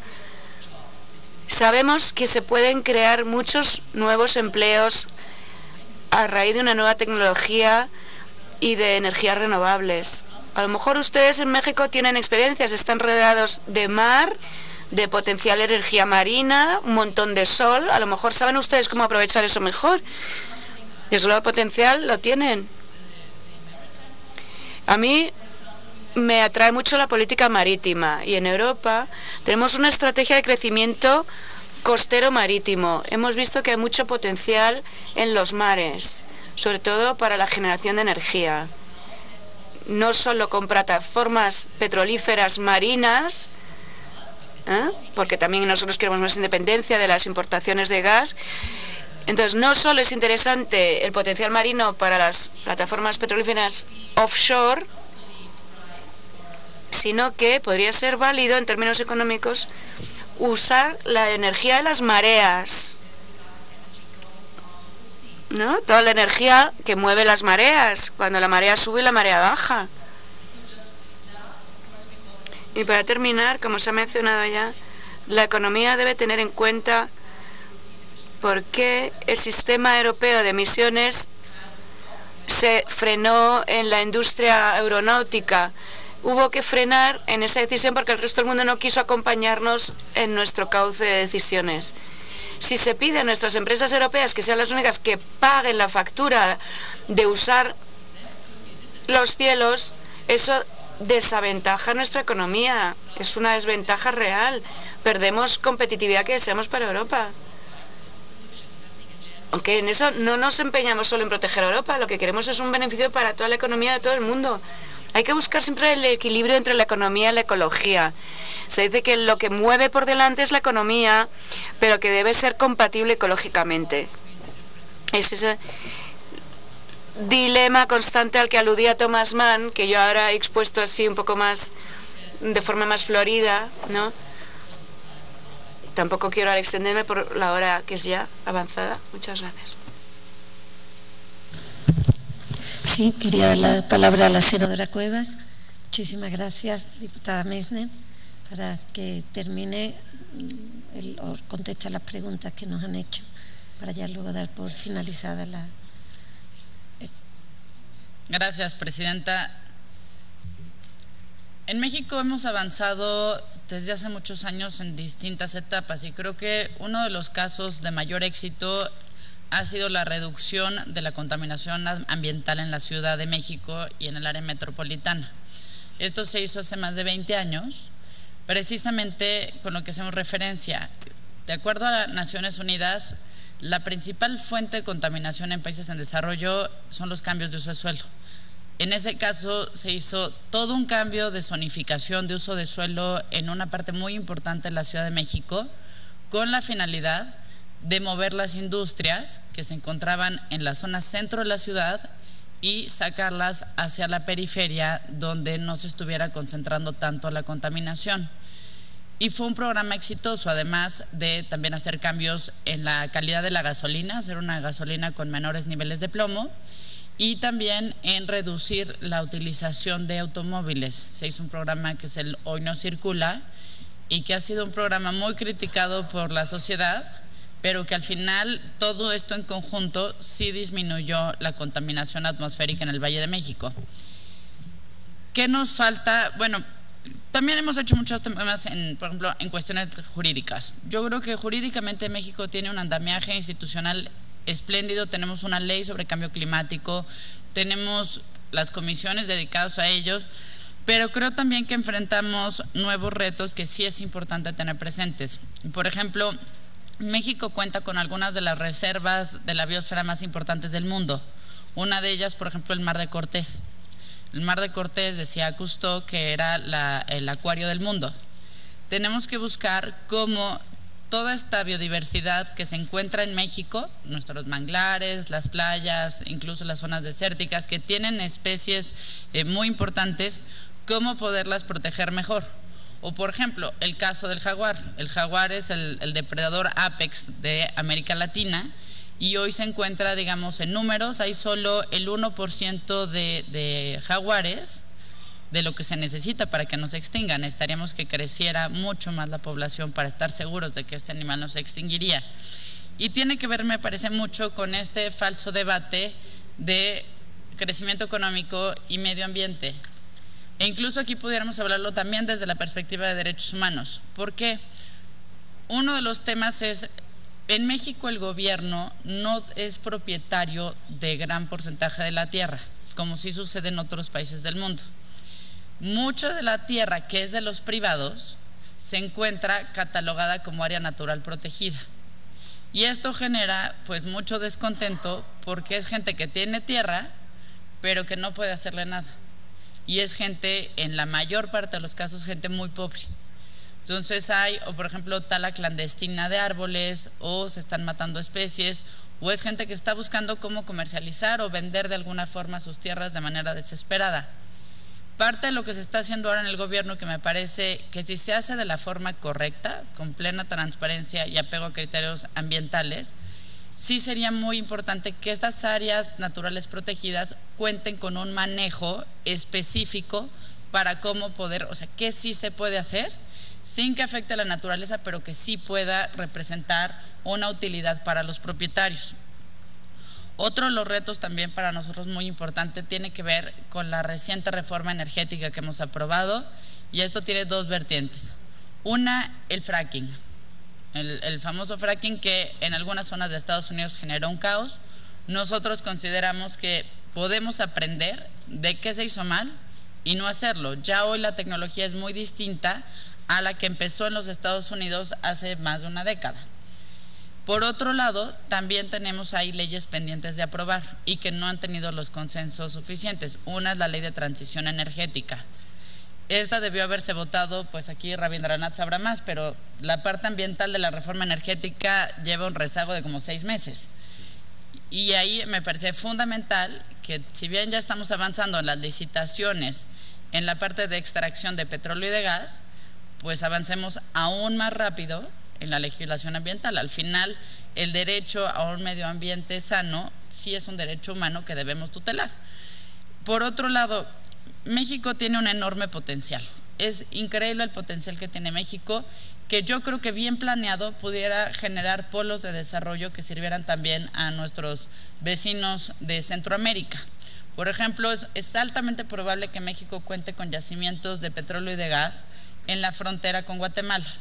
Sabemos que se pueden crear muchos nuevos empleos a raíz de una nueva tecnología y de energías renovables. A lo mejor ustedes en México tienen experiencias, están rodeados de mar, de potencial energía marina, un montón de sol. A lo mejor saben ustedes cómo aprovechar eso mejor. Desde luego el potencial lo tienen. A mí me atrae mucho la política marítima y en Europa tenemos una estrategia de crecimiento costero marítimo. Hemos visto que hay mucho potencial en los mares, sobre todo para la generación de energía. No solo con plataformas petrolíferas marinas, porque también nosotros queremos más independencia de las importaciones de gas. Entonces, no solo es interesante el potencial marino para las plataformas petrolíferas offshore, sino que podría ser válido en términos económicos usar la energía de las mareas, ¿no? Toda la energía que mueve las mareas, cuando la marea sube y la marea baja. Y para terminar, como se ha mencionado ya, la economía debe tener en cuenta por qué el sistema europeo de emisiones se frenó en la industria aeronáutica. Hubo que frenar en esa decisión porque el resto del mundo no quiso acompañarnos en nuestro cauce de decisiones. Si se pide a nuestras empresas europeas que sean las únicas que paguen la factura de usar los cielos, eso desaventaja nuestra economía. Es una desventaja real. Perdemos competitividad que deseamos para Europa. Aunque en eso no nos empeñamos solo en proteger a Europa, lo que queremos es un beneficio para toda la economía de todo el mundo. Hay que buscar siempre el equilibrio entre la economía y la ecología. Se dice que lo que mueve por delante es la economía, pero que debe ser compatible ecológicamente. Es ese dilema constante al que aludía Thomas Mann, que yo ahora he expuesto así un poco más, de forma más florida, ¿no? Tampoco quiero ahora extenderme por la hora que es ya avanzada. Muchas gracias. Sí, quería dar la palabra a la senadora Cuevas. Muchísimas gracias, diputada Meissner, para que termine o conteste las preguntas que nos han hecho, para ya luego dar por finalizada la... Gracias, presidenta. En México hemos avanzado desde hace muchos años en distintas etapas y creo que uno de los casos de mayor éxito ha sido la reducción de la contaminación ambiental en la Ciudad de México y en el área metropolitana. Esto se hizo hace más de 20 años, precisamente con lo que hacemos referencia. De acuerdo a las Naciones Unidas, la principal fuente de contaminación en países en desarrollo son los cambios de uso de suelo. En ese caso se hizo todo un cambio de zonificación de uso de suelo en una parte muy importante de la Ciudad de México, con la finalidad de mover las industrias que se encontraban en la zona centro de la ciudad y sacarlas hacia la periferia donde no se estuviera concentrando tanto la contaminación. Y fue un programa exitoso, además de también hacer cambios en la calidad de la gasolina, hacer una gasolina con menores niveles de plomo, y también en reducir la utilización de automóviles. Se hizo un programa que es el Hoy No Circula y que ha sido un programa muy criticado por la sociedad, pero que al final todo esto en conjunto sí disminuyó la contaminación atmosférica en el Valle de México. ¿Qué nos falta? Bueno, también hemos hecho muchos temas, por ejemplo, en cuestiones jurídicas. Yo creo que jurídicamente México tiene un andamiaje institucional espléndido, tenemos una ley sobre cambio climático, tenemos las comisiones dedicadas a ellos, pero creo también que enfrentamos nuevos retos que sí es importante tener presentes. Por ejemplo, México cuenta con algunas de las reservas de la biosfera más importantes del mundo. Una de ellas, por ejemplo, el Mar de Cortés. El Mar de Cortés, decía Cousteau, que era el acuario del mundo. Tenemos que buscar cómo toda esta biodiversidad que se encuentra en México, nuestros manglares, las playas, incluso las zonas desérticas, que tienen especies muy importantes, cómo poderlas proteger mejor. O por ejemplo, el caso del jaguar. El jaguar es el depredador apex de América Latina y hoy se encuentra, digamos, en números, hay solo el 1% de jaguares de lo que se necesita para que no se extingan. Necesitaríamos que creciera mucho más la población para estar seguros de que este animal no se extinguiría. Y tiene que ver, me parece, mucho con este falso debate de crecimiento económico y medio ambiente. E incluso aquí pudiéramos hablarlo también desde la perspectiva de derechos humanos. ¿Por qué? Uno de los temas es, en México el gobierno no es propietario de gran porcentaje de la tierra, como sí sucede en otros países del mundo. Mucha de la tierra que es de los privados se encuentra catalogada como área natural protegida. Y esto genera pues mucho descontento porque es gente que tiene tierra pero que no puede hacerle nada. Y es gente, en la mayor parte de los casos, gente muy pobre. Entonces hay, o por ejemplo, tala clandestina de árboles, o se están matando especies, o es gente que está buscando cómo comercializar o vender de alguna forma sus tierras de manera desesperada. Parte de lo que se está haciendo ahora en el gobierno, que me parece que si se hace de la forma correcta, con plena transparencia y apego a criterios ambientales, sí sería muy importante que estas áreas naturales protegidas cuenten con un manejo específico para cómo poder, o sea, qué sí se puede hacer sin que afecte a la naturaleza, pero que sí pueda representar una utilidad para los propietarios. Otro de los retos también para nosotros muy importante tiene que ver con la reciente reforma energética que hemos aprobado, y esto tiene dos vertientes. Una, el fracking. El famoso fracking que en algunas zonas de Estados Unidos generó un caos. Nosotros consideramos que podemos aprender de qué se hizo mal y no hacerlo. Ya hoy la tecnología es muy distinta a la que empezó en los Estados Unidos hace más de una década. Por otro lado, también tenemos ahí leyes pendientes de aprobar y que no han tenido los consensos suficientes. Una es la ley de transición energética. Esta debió haberse votado, pues aquí Rabindranath sabrá más, pero la parte ambiental de la reforma energética lleva un rezago de como 6 meses. Y ahí me parece fundamental que, si bien ya estamos avanzando en las licitaciones en la parte de extracción de petróleo y de gas, pues avancemos aún más rápido en la legislación ambiental. Al final, el derecho a un medio ambiente sano sí es un derecho humano que debemos tutelar. Por otro lado, México tiene un enorme potencial. Es increíble el potencial que tiene México, que yo creo que bien planeado pudiera generar polos de desarrollo que sirvieran también a nuestros vecinos de Centroamérica. Por ejemplo, es altamente probable que México cuente con yacimientos de petróleo y de gas en la frontera con Guatemala.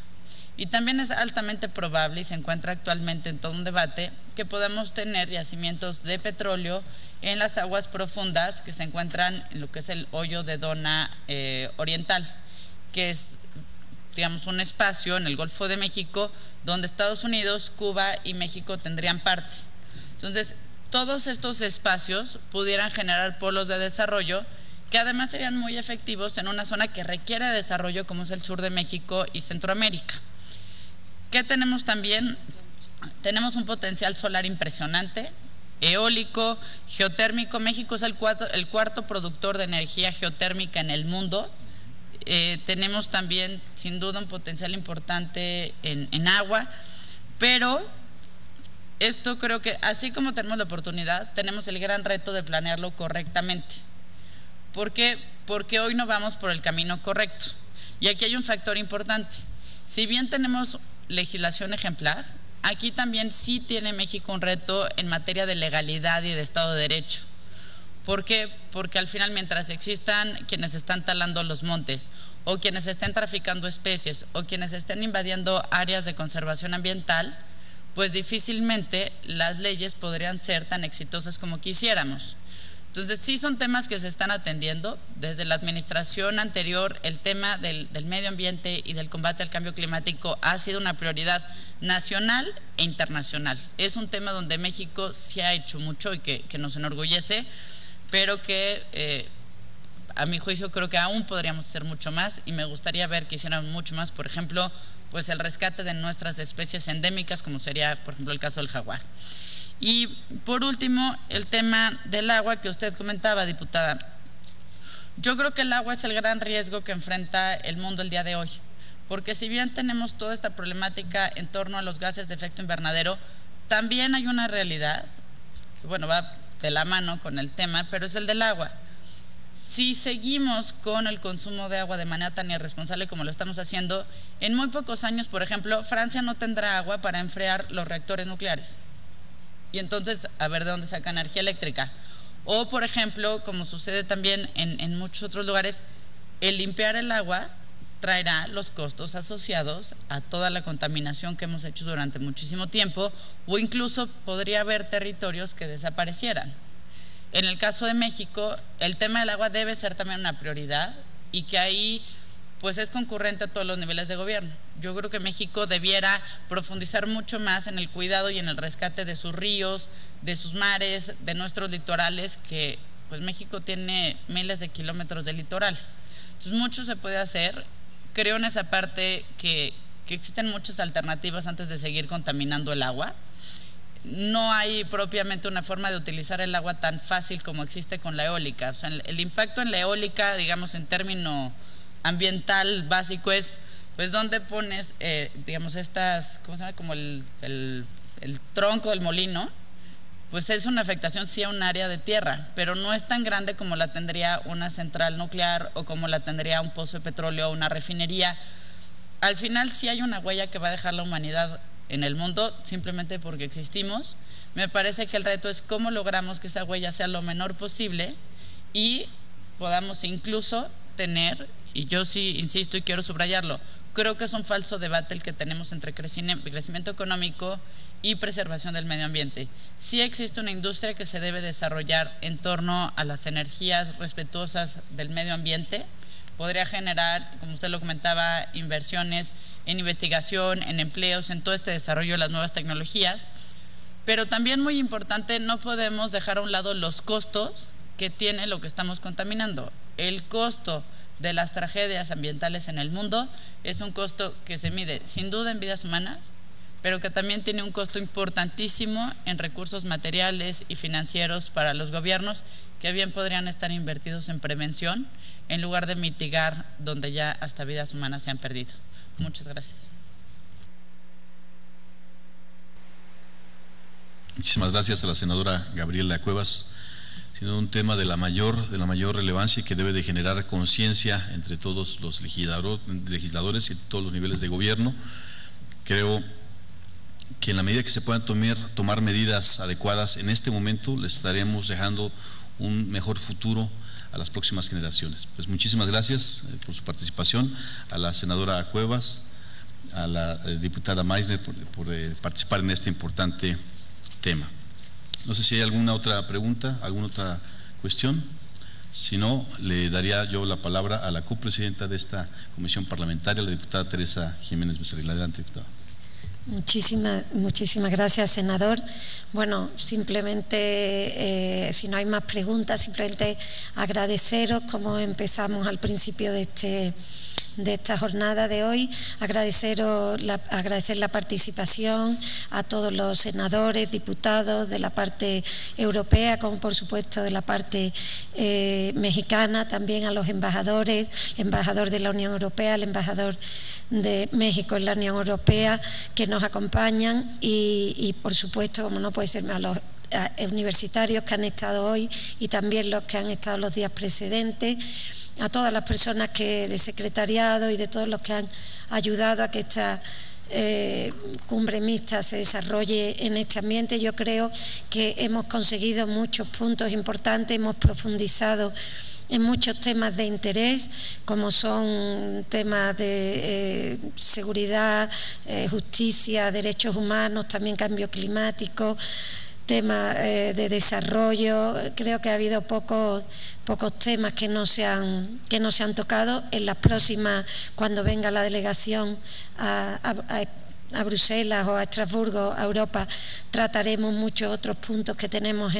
Y también es altamente probable, y se encuentra actualmente en todo un debate, que podamos tener yacimientos de petróleo en las aguas profundas que se encuentran en lo que es el hoyo de Dona Oriental, que es, digamos, un espacio en el Golfo de México donde Estados Unidos, Cuba y México tendrían parte. Entonces, todos estos espacios pudieran generar polos de desarrollo que además serían muy efectivos en una zona que requiere desarrollo como es el sur de México y Centroamérica. ¿Qué tenemos también? Tenemos un potencial solar impresionante. eólico, geotérmico. México es el cuarto productor de energía geotérmica en el mundo. Tenemos también, sin duda, un potencial importante en agua, pero esto creo que, así como tenemos la oportunidad, tenemos el gran reto de planearlo correctamente. ¿Por qué? Porque hoy no vamos por el camino correcto. Y aquí hay un factor importante. Si bien tenemos legislación ejemplar, aquí también sí tiene México un reto en materia de legalidad y de Estado de Derecho. ¿Por qué? Porque al final, mientras existan quienes están talando los montes, o quienes estén traficando especies, o quienes estén invadiendo áreas de conservación ambiental, pues difícilmente las leyes podrían ser tan exitosas como quisiéramos. Entonces sí son temas que se están atendiendo. Desde la administración anterior, el tema del medio ambiente y del combate al cambio climático ha sido una prioridad nacional e internacional. Es un tema donde México sí ha hecho mucho y que nos enorgullece, pero que a mi juicio creo que aún podríamos hacer mucho más, y me gustaría ver que hicieran mucho más, por ejemplo, pues el rescate de nuestras especies endémicas, como sería, por ejemplo, el caso del jaguar. Y por último, el tema del agua que usted comentaba, diputada. Yo creo que el agua es el gran riesgo que enfrenta el mundo el día de hoy, porque si bien tenemos toda esta problemática en torno a los gases de efecto invernadero, también hay una realidad, que bueno, va de la mano con el tema, pero es el del agua. Si seguimos con el consumo de agua de manera tan irresponsable como lo estamos haciendo, en muy pocos años, por ejemplo, Francia no tendrá agua para enfriar los reactores nucleares. Y entonces, a ver de dónde saca energía eléctrica. O, por ejemplo, como sucede también en muchos otros lugares, el limpiar el agua traerá los costos asociados a toda la contaminación que hemos hecho durante muchísimo tiempo, o incluso podría haber territorios que desaparecieran. En el caso de México, el tema del agua debe ser también una prioridad, y que ahí pues es concurrente a todos los niveles de gobierno. Yo creo que México debiera profundizar mucho más en el cuidado y en el rescate de sus ríos, de sus mares, de nuestros litorales, que pues México tiene miles de kilómetros de litorales. Entonces mucho se puede hacer. Creo en esa parte que existen muchas alternativas antes de seguir contaminando el agua. No hay propiamente una forma de utilizar el agua tan fácil como existe con la eólica. O sea, el impacto en la eólica, digamos en término ambiental básico, es pues dónde pones, digamos, estas, ¿cómo se llama? Como el tronco del molino. Pues es una afectación sí a un área de tierra, pero no es tan grande como la tendría una central nuclear o como la tendría un pozo de petróleo o una refinería. Al final sí hay una huella que va a dejar la humanidad en el mundo simplemente porque existimos. Me parece que el reto es cómo logramos que esa huella sea lo menor posible y podamos incluso tener, y yo sí insisto y quiero subrayarlo, creo que es un falso debate el que tenemos entre crecimiento económico y preservación del medio ambiente. Sí existe una industria que se debe desarrollar en torno a las energías respetuosas del medio ambiente. Podría generar, como usted lo comentaba, inversiones en investigación, en empleos, en todo este desarrollo de las nuevas tecnologías. Pero también muy importante, no podemos dejar a un lado los costos que tiene lo que estamos contaminando. El costo de las tragedias ambientales en el mundo es un costo que se mide sin duda en vidas humanas, pero que también tiene un costo importantísimo en recursos materiales y financieros para los gobiernos, que bien podrían estar invertidos en prevención en lugar de mitigar donde ya hasta vidas humanas se han perdido. Muchas gracias. Muchísimas gracias a la senadora Gabriela Cuevas. Siendo un tema de la mayor relevancia y que debe de generar conciencia entre todos los legisladores y todos los niveles de gobierno. Creo que en la medida que se puedan tomar medidas adecuadas en este momento, les estaremos dejando un mejor futuro a las próximas generaciones. Pues muchísimas gracias por su participación, a la senadora Cuevas, a la diputada Meissner por participar en este importante tema. No sé si hay alguna otra pregunta, alguna otra cuestión. Si no, le daría yo la palabra a la copresidenta de esta comisión parlamentaria, la diputada Teresa Jiménez Becerril. Adelante, diputada. Muchísimas gracias, senador. Bueno, simplemente, si no hay más preguntas, simplemente agradeceros, como empezamos al principio de esta jornada de hoy, agradecer la participación a todos los senadores, diputados de la parte europea, como por supuesto de la parte mexicana, también a los embajadores, el embajador de la Unión Europea, el embajador de México en la Unión Europea, que nos acompañan y por supuesto, como no puede ser más, los universitarios que han estado hoy y también los que han estado los días precedentes, a todas las personas de secretariado y de todos los que han ayudado a que esta cumbre mixta se desarrolle en este ambiente. Yo creo que hemos conseguido muchos puntos importantes, hemos profundizado en muchos temas de interés, como son temas de seguridad, justicia, derechos humanos, también cambio climático, temas de desarrollo. Creo que ha habido pocos temas que no se han tocado. En las próximas, cuando venga la delegación a Bruselas o a Estrasburgo, a Europa, trataremos muchos otros puntos que tenemos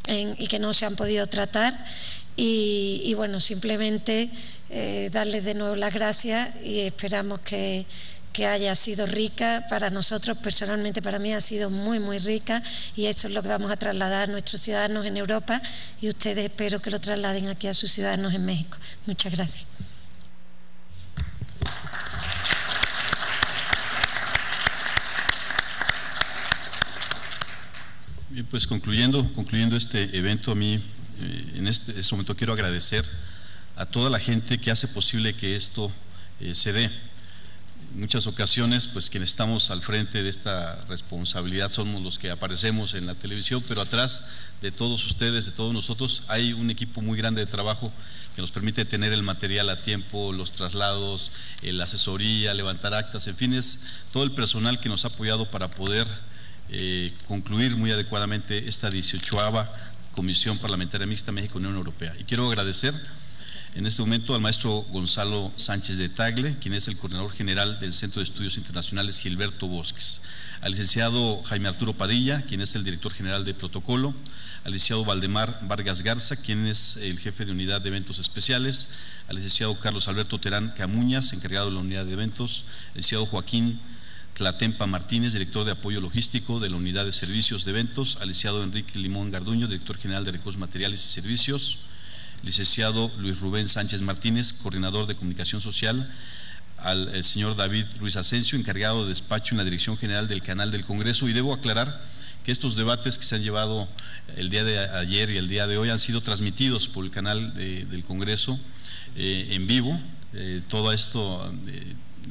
y que no se han podido tratar. Y bueno, simplemente darles de nuevo las gracias y esperamos que haya sido rica para nosotros. Personalmente, para mí ha sido muy, muy rica, y esto es lo que vamos a trasladar a nuestros ciudadanos en Europa, y ustedes espero que lo trasladen aquí a sus ciudadanos en México. Muchas gracias. Bien, pues concluyendo este evento, a mí en este momento quiero agradecer a toda la gente que hace posible que esto se dé. En muchas ocasiones, pues quienes estamos al frente de esta responsabilidad somos los que aparecemos en la televisión, pero atrás de todos ustedes, de todos nosotros, hay un equipo muy grande de trabajo que nos permite tener el material a tiempo, los traslados, la asesoría, levantar actas, en fin, es todo el personal que nos ha apoyado para poder concluir muy adecuadamente esta 18ª Comisión Parlamentaria Mixta México-Unión Europea. Y quiero agradecer en este momento al maestro Gonzalo Sánchez de Tagle, quien es el coordinador general del Centro de Estudios Internacionales Gilberto Bosques, al licenciado Jaime Arturo Padilla, quien es el director general de Protocolo, al licenciado Valdemar Vargas Garza, quien es el jefe de Unidad de Eventos Especiales, al licenciado Carlos Alberto Terán Camuñas, encargado de la Unidad de Eventos, al licenciado Joaquín Tlatempa Martínez, director de Apoyo Logístico de la Unidad de Servicios de Eventos, al licenciado Enrique Limón Garduño, director general de Recursos Materiales y Servicios, licenciado Luis Rubén Sánchez Martínez, coordinador de Comunicación Social, al señor David Ruiz Asensio, encargado de despacho en la Dirección General del Canal del Congreso. Y debo aclarar que estos debates que se han llevado el día de ayer y el día de hoy han sido transmitidos por el canal del Congreso en vivo. Todo esto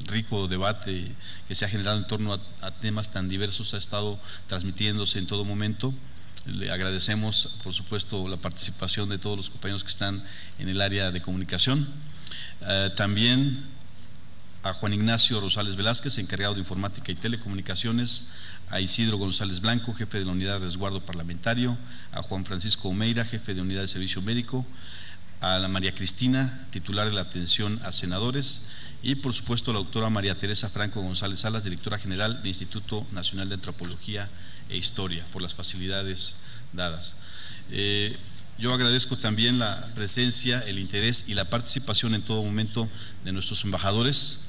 rico debate que se ha generado en torno a temas tan diversos ha estado transmitiéndose en todo momento. Le agradecemos, por supuesto, la participación de todos los compañeros que están en el área de comunicación. También a Juan Ignacio Rosales Velázquez, encargado de Informática y Telecomunicaciones, a Isidro González Blanco, jefe de la Unidad de Resguardo Parlamentario, a Juan Francisco Omeira, jefe de Unidad de Servicio Médico, a la María Cristina, titular de la Atención a Senadores, y por supuesto a la doctora María Teresa Franco González Salas, directora general del Instituto Nacional de Antropología e Historia, por las facilidades dadas. Yo agradezco también la presencia, el interés y la participación en todo momento de nuestros embajadores,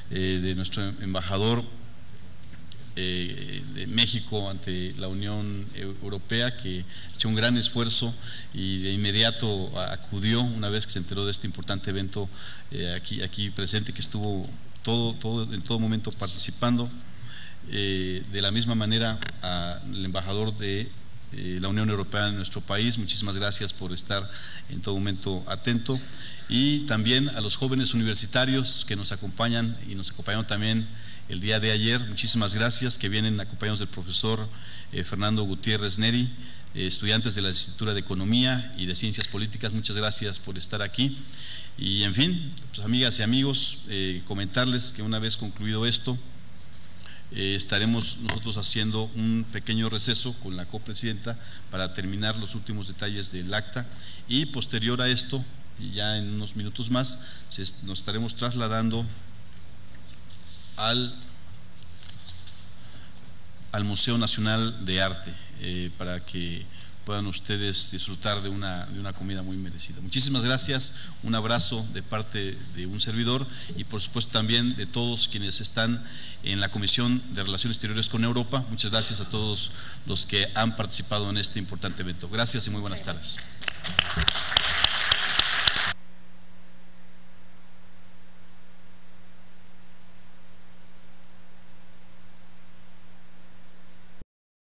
de nuestro embajador de México ante la Unión Europea, que ha hecho un gran esfuerzo y de inmediato acudió una vez que se enteró de este importante evento aquí presente, que estuvo en todo momento participando. De la misma manera al embajador de la Unión Europea en nuestro país, muchísimas gracias por estar en todo momento atento, y también a los jóvenes universitarios que nos acompañan y nos acompañaron también el día de ayer, muchísimas gracias, que vienen acompañados del profesor Fernando Gutiérrez Neri, estudiantes de la licenciatura de Economía y de Ciencias Políticas. Muchas gracias por estar aquí. Y en fin, pues, amigas y amigos, comentarles que una vez concluido esto, estaremos nosotros haciendo un pequeño receso con la copresidenta para terminar los últimos detalles del acta, y posterior a esto, ya en unos minutos más, nos estaremos trasladando al Museo Nacional de Arte para que puedan ustedes disfrutar de una comida muy merecida. Muchísimas gracias, un abrazo de parte de un servidor y por supuesto también de todos quienes están en la Comisión de Relaciones Exteriores con Europa. Muchas gracias a todos los que han participado en este importante evento. Gracias y muy buenas tardes.